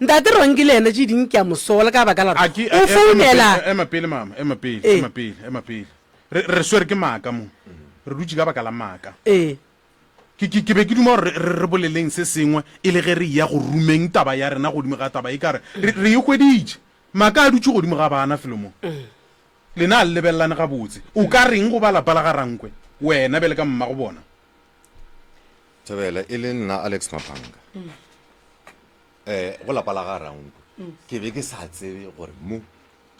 ntate ranke le ena tše ding ke a mosola ka baka la o founela ema pele mama ema pele re swere ke maaka mo re dutše ka baka la maaka ke be ke duma gore re boleleng se sengwe e le ge re ya go rumeng taba ya rena godimo ga taba e kare re e hweditše maaka a dutše godimo ga bana felomo lena a le lebelelane ga botse o ka reng go ba lapa la ga rankwe wena bele ka mma go bona Thabela e le nna Alex Maphanga go lapa la ga rankwe ke be ke sa tsebe gore mo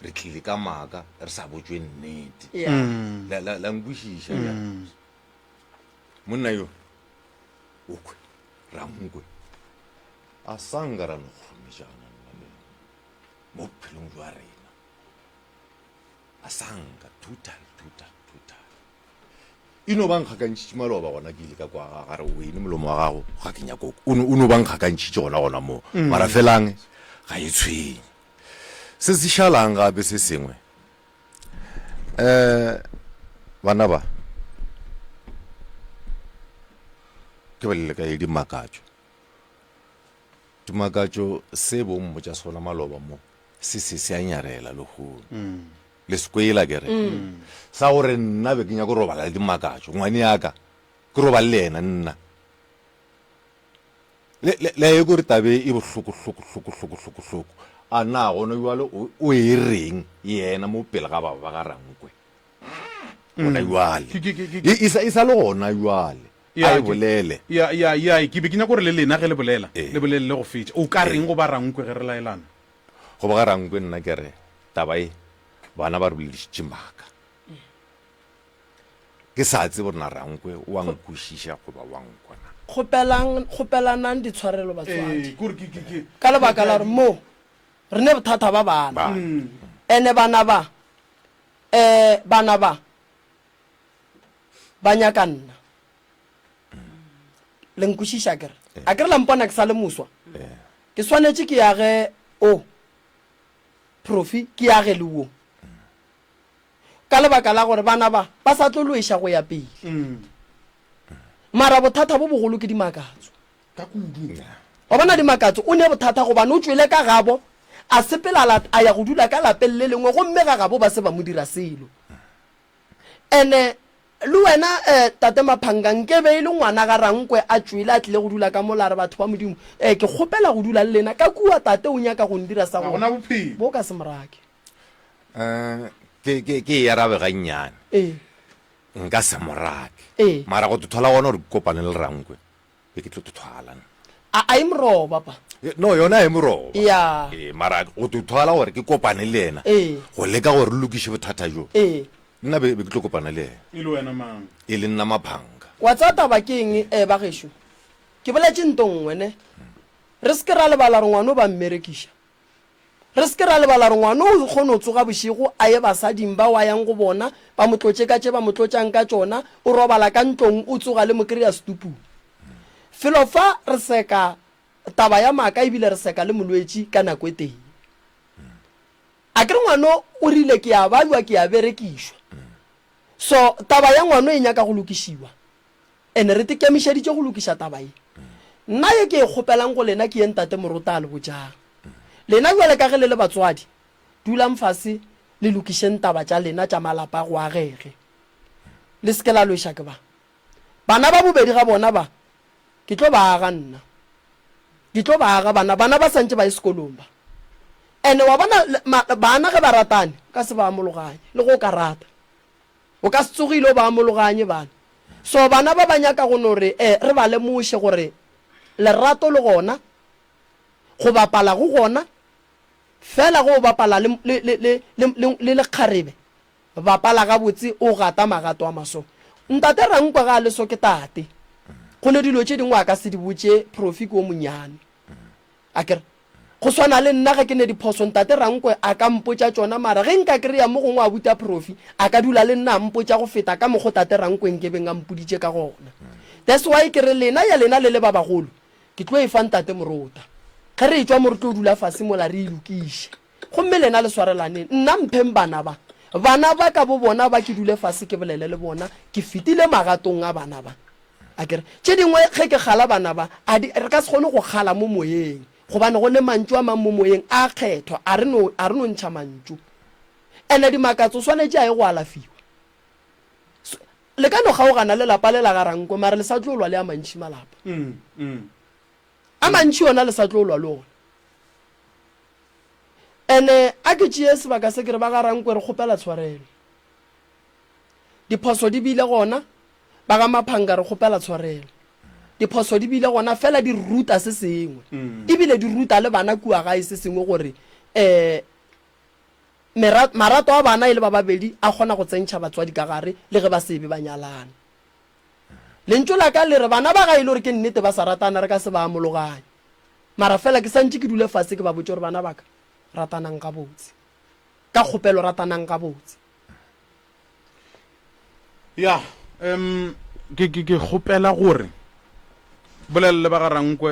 re tlile ka maaka re sa botswe nnete la nkwešiša monna yo okwe rankwe a sanka ra nokgomešana mo phelong jwa rena a sanka total ino ba nkgakantšhitše maloba gona ke ile ka kwa ga re wene molomo wa gago ga ke nyako o no ba nkgakantšhitše gona mo mara felang ga e tshwenye se se šalang gape se sengwe bana ba ke ba le ka e dimakatso se bommo tša sona maloba mo se a nyarela le go le skwela kere sa gore nna be ke nya go robala le dimakatso ngwane yaka ke robala le ena nna le ye gore tabe e bohloko a na gona jwale o e reng yena mo pele ga ba ga rankwe ona jwale e sa le gona jwale a e bolele ya ke be ke nya gore le lena ge le bolela le go fetša o ka reng go ba rankwe ge re laelana go ba ga rankwe nna ke re taba e bana ba re boledišitše maaka ke sa tse borena rankwe wa nkwešiša goba wa nkwana kgopelanang ditshwarelo batswadi ka lebaka la gore mo re ne bothata ba bana ene bana ba ba nyaka nna le nkwešiša kere a kere lampona ke sa le moswa ke swanetše ke yage o profi ke yage le wo ka lebaka la gore bana ba sa tlo loeša go ya pele mara bothata bo bogolo ke dimakatso wa bona dimakatso o ne bothata gobane o tswele ka gabo a sepela a ya go dula ka lapeng le lengwe gomme ga gabo ba se ba mo dira selo ene le wena tate Maphanga nke be ile ngwana ga Rankwe a tswile a tlile go dula ka molare batho ba modimo ke kgopela go dula le lena ka kua tate o nyaka go ndira sa go bo ka se morake ke yarabe ga nnyane nka se morake mara go thola gona gore kopane le Rankwe be ke tlo thola a imroba pa no yona e moroba ya mara go thola gore ke kopane le ena go leka gore lokiše bothata jo nna be ke tlo kopana le e le nna Maphanga wa tsata ba keng ba gesho ke boletse ntongwe ne re se ke ra lebala re ngwana ba mmerekiša re se ke ra lebala re ngwana o kgone o tsoga bošigo a ye basading ba wa yang go bona ba motlotše ka tše ba motlotšang ka tšona o robala ka ntlong o tsoga le mokry-a stupung felo fa re seka taba ya maaka ebile re seka le molwetši ka nako e teng a kere ngwana o rile ke a balwa ke a berekišwa so taba ya ngwana e nyaka go lokišiwa ene re tekemišeditše go lokiša taba e nna ye ke e kgopelang go lena ke ye ntate Morota a le bojang lena jwale ka ge le le batswadi dulang fase le lokišeng taba tša lena tša malapa go agege le se ke la loeša ke bana ba bobedi ga bona ba ke tlo ba aga nna ke tlo ba aga bana ba santse ba sekolong ba ene wa bona bana ge ba ratane ka se ba amologanye le go ka rata o ka se tsogile o ba amologanye bana so bana ba nyaka go nore re ba le moše gore lerato le gona go bapala go gona fela go bapala le kgarebe bapala ga botse o gata magato a maso ntate Rankwe ga le so ke tate go le dilo tše dingwe a ka se di botše profi ko monyane a kere go swana le nna ga ke ne diphoso ntate Rankwe a ka mpotša tšona mara ge nka kry-a mo gongwe a buta profi a ka dula le nna a mpotša go feta ka mokgo tate Rankwe nke beng a mpoditše ka gona that's why ke re lena ya lena le le ba bagolo ke tlo e fa ntate Morota ge re etswa mo re tlo dula fase mola re ilokiše gomme lena le swarelaneng nna mpheng bana ba ka bo bona ba ke dule fase ke bolele le bona ke fetile magatong a bana ba a kere tše dingwe ge ke gala bana ba re ka se kgone go gala mo moyeng gobane go le mantšu a mang mo moyeng a kgethwa a re no ntšha mantšu ene dimakatso swanetše a ye go alafiwa le ka no kgaogana le lapa le la ga Rankwe mara le sa tlolwa le a mantši malapa a mantši yona le sa tlolwa le ona ene a ke tšee sebaka se ke re ba ga Rankwe re kgopela tshwarelo diphoso di bile gona ba ga Maphanga re kgopela tshwarelo diphoso di bile gona fela di ruta se sengwe ebile di ruta le bana kua gae se sengwe gore marato a bana e le ba babedi a kgona go tsentšha batswadi ka gare le ge ba sebe ba nyalana lentso la ka le re bana ba ga ile gore ke nnete ba sa ratana re ka se ba amologanye mara fela ke santse ke dule fase ke ba botse gore bana baka ratanang ka botse ka kgopelo ratanang ka botse ya ke kgopela gore bolelele ba ga Rankwe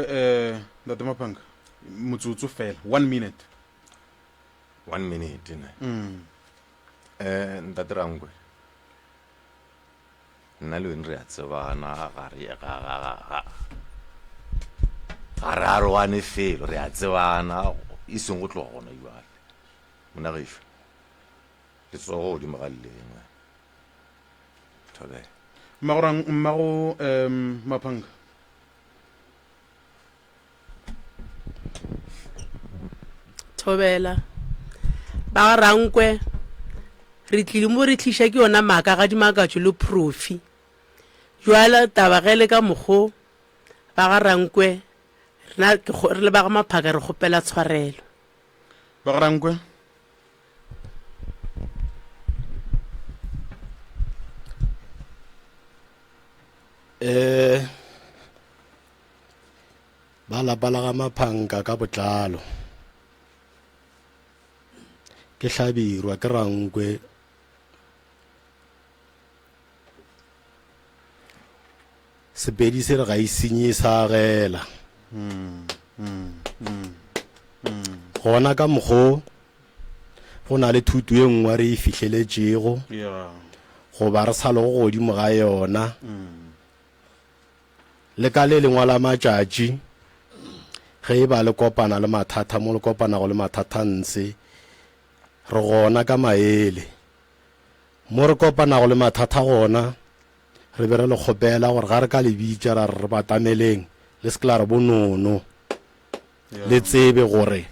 ntate Maphanga motsotso fela 1 minute ntate Rankwe nna le wena re a tsebana ga re aroane felo re a tsebana e seng go tloga gona jale mona gešo le tsogo godimo ga lelengwe thobela mmago Maphanga thobela ba ga Rankwe re tlile mo re tliša ke yona maaka ga dimakatšo le profi jwala tabagele ka mokgo ba ga Rankwe re le ba ga Maphanga re kgopela tshwarelo ba ga Rankwe ba lapa la ga Maphanga ka botlalo ke Hlabirwa ke Rankwe Sepedi se re ga isenye sa gela gona ka mokgo go na le thuto e nngwe re e fitlheletšego go ba re sa le go godimo ga yona le ka le lengwe la matšatši ge e ba le kopana le mathata mo le kopana go le mathata ntse re gona ka maele mo re kopana go le mathata gona re be re le kgopela gore ga re ka le bitša ra re batameleng le sekela re bonono le tsebe gore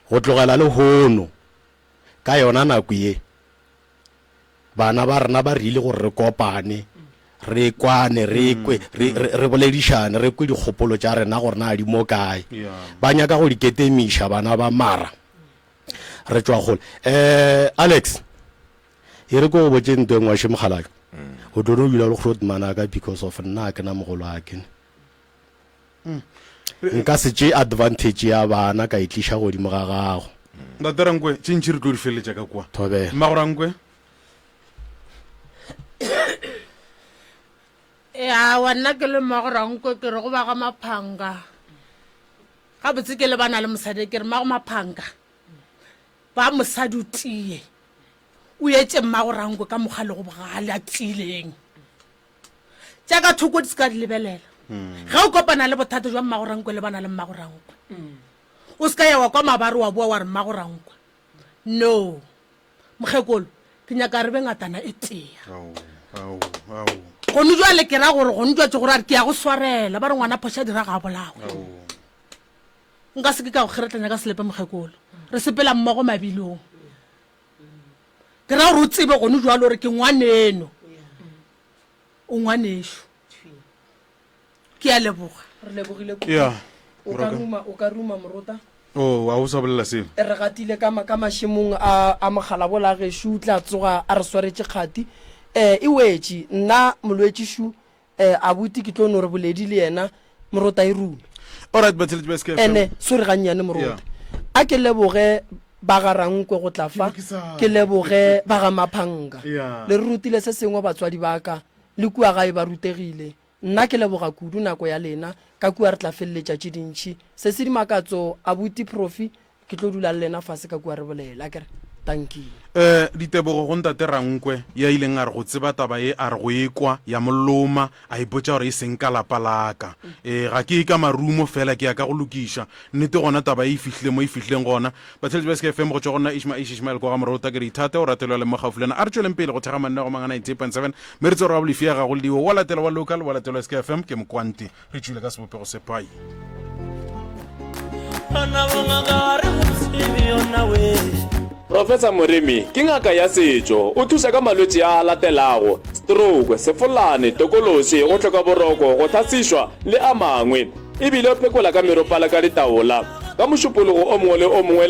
go tlogela le hono ka yona nako ye bana ba rena ba rile gore re kopane re kwane re kwe re boledišane re kwe dikgopolo tša rena gore na di mo kae ba nyaka go diketemiša bana ba mara re tšwa gole Alex e re ko go botse ntho engwe še mogalaka o tlo no dula le manaka because of nna ke na mogolo a kene nka se tše advantage ya bana ka itliša godimo ga gago Datarankwe tše ntši re tlo di feleletša ka kwa thobela Mmagораnkwe ya wa nna ke le Mmagораnkwe ke re go ba ga maphanga ga botse ke le bana le mosadi ke re mmago maphanga ba mosadi o tie o etse Mmagораnkwe ka mogale go bogale a tsileng jaaka thoko di ska di lebelela ga o kopana le bothata jwa Mmagораnkwe le bana le Mmagораnkwe o ska ya wa kwa mabare wa bua wa re Mmagораnkwe no mokgekolo ke nyaka re be ngatana e tea gone jwale ke ra gore gone jwa tse gore ke ya go swarela ba re ngwana phosha dira ga bolago nka se ke ka go kgeretlanya ka selepe mokgekolo re sepela mmogo mabilong ke ra gore o tsebe gone jwale gore ke ngwaneno o ngwanesho ke a leboga re lebogile ya o ka ruma morota a o sa bolela seo re gatile ka mašemong a mogala bola gešo tla tsoga a re swaretše kgati e wetše nna molwetši shu abuti ke tlo no re boledi le yena morota e rume alright batheletši ba SKFM ene sore ga nnyane morota a ke leboge ba ga Rankwe go tla fa ke leboge ba ga Maphanga le re rutile se sengwe batswadi ba ka le kua gae ba rutegile nna ke leboga kudu nako ya lena ka kua re tla feleletša tše dintšhi se se dimakatso abuti profi ke tlo dula le lena fase ka kua re bolela kere thank you ditebogo go ntate Rankwe ya ileng a re go tseba taba e a re go ekwa ya moloma a ipotša gore e seng ka lapa laka ga ke ka marumo fela ke ya ka go lokiša nnete gona taba e fihlile mo e fihlileng gona batheletši ba SKFM go tšwa gona Ishmael kwa ga morota ke re ithate o ratelwa le mogaufulena a re tšweleng pele go thega manne go manga 98.7 mme re tse gore wa bolefi ya gago le dio wa latela wa local wa latela SKFM ke mokwanti re tšwile ka sebopego se pai Professor Moremi ke ngaka ya setšo o thusa ka malwetši a latelago stroke sefolane tokološi go hloka boroko go thasišwa le a mangwe ebile o phekola ka meropala ka ditaola ka mošupologo o mongwe le o mongwe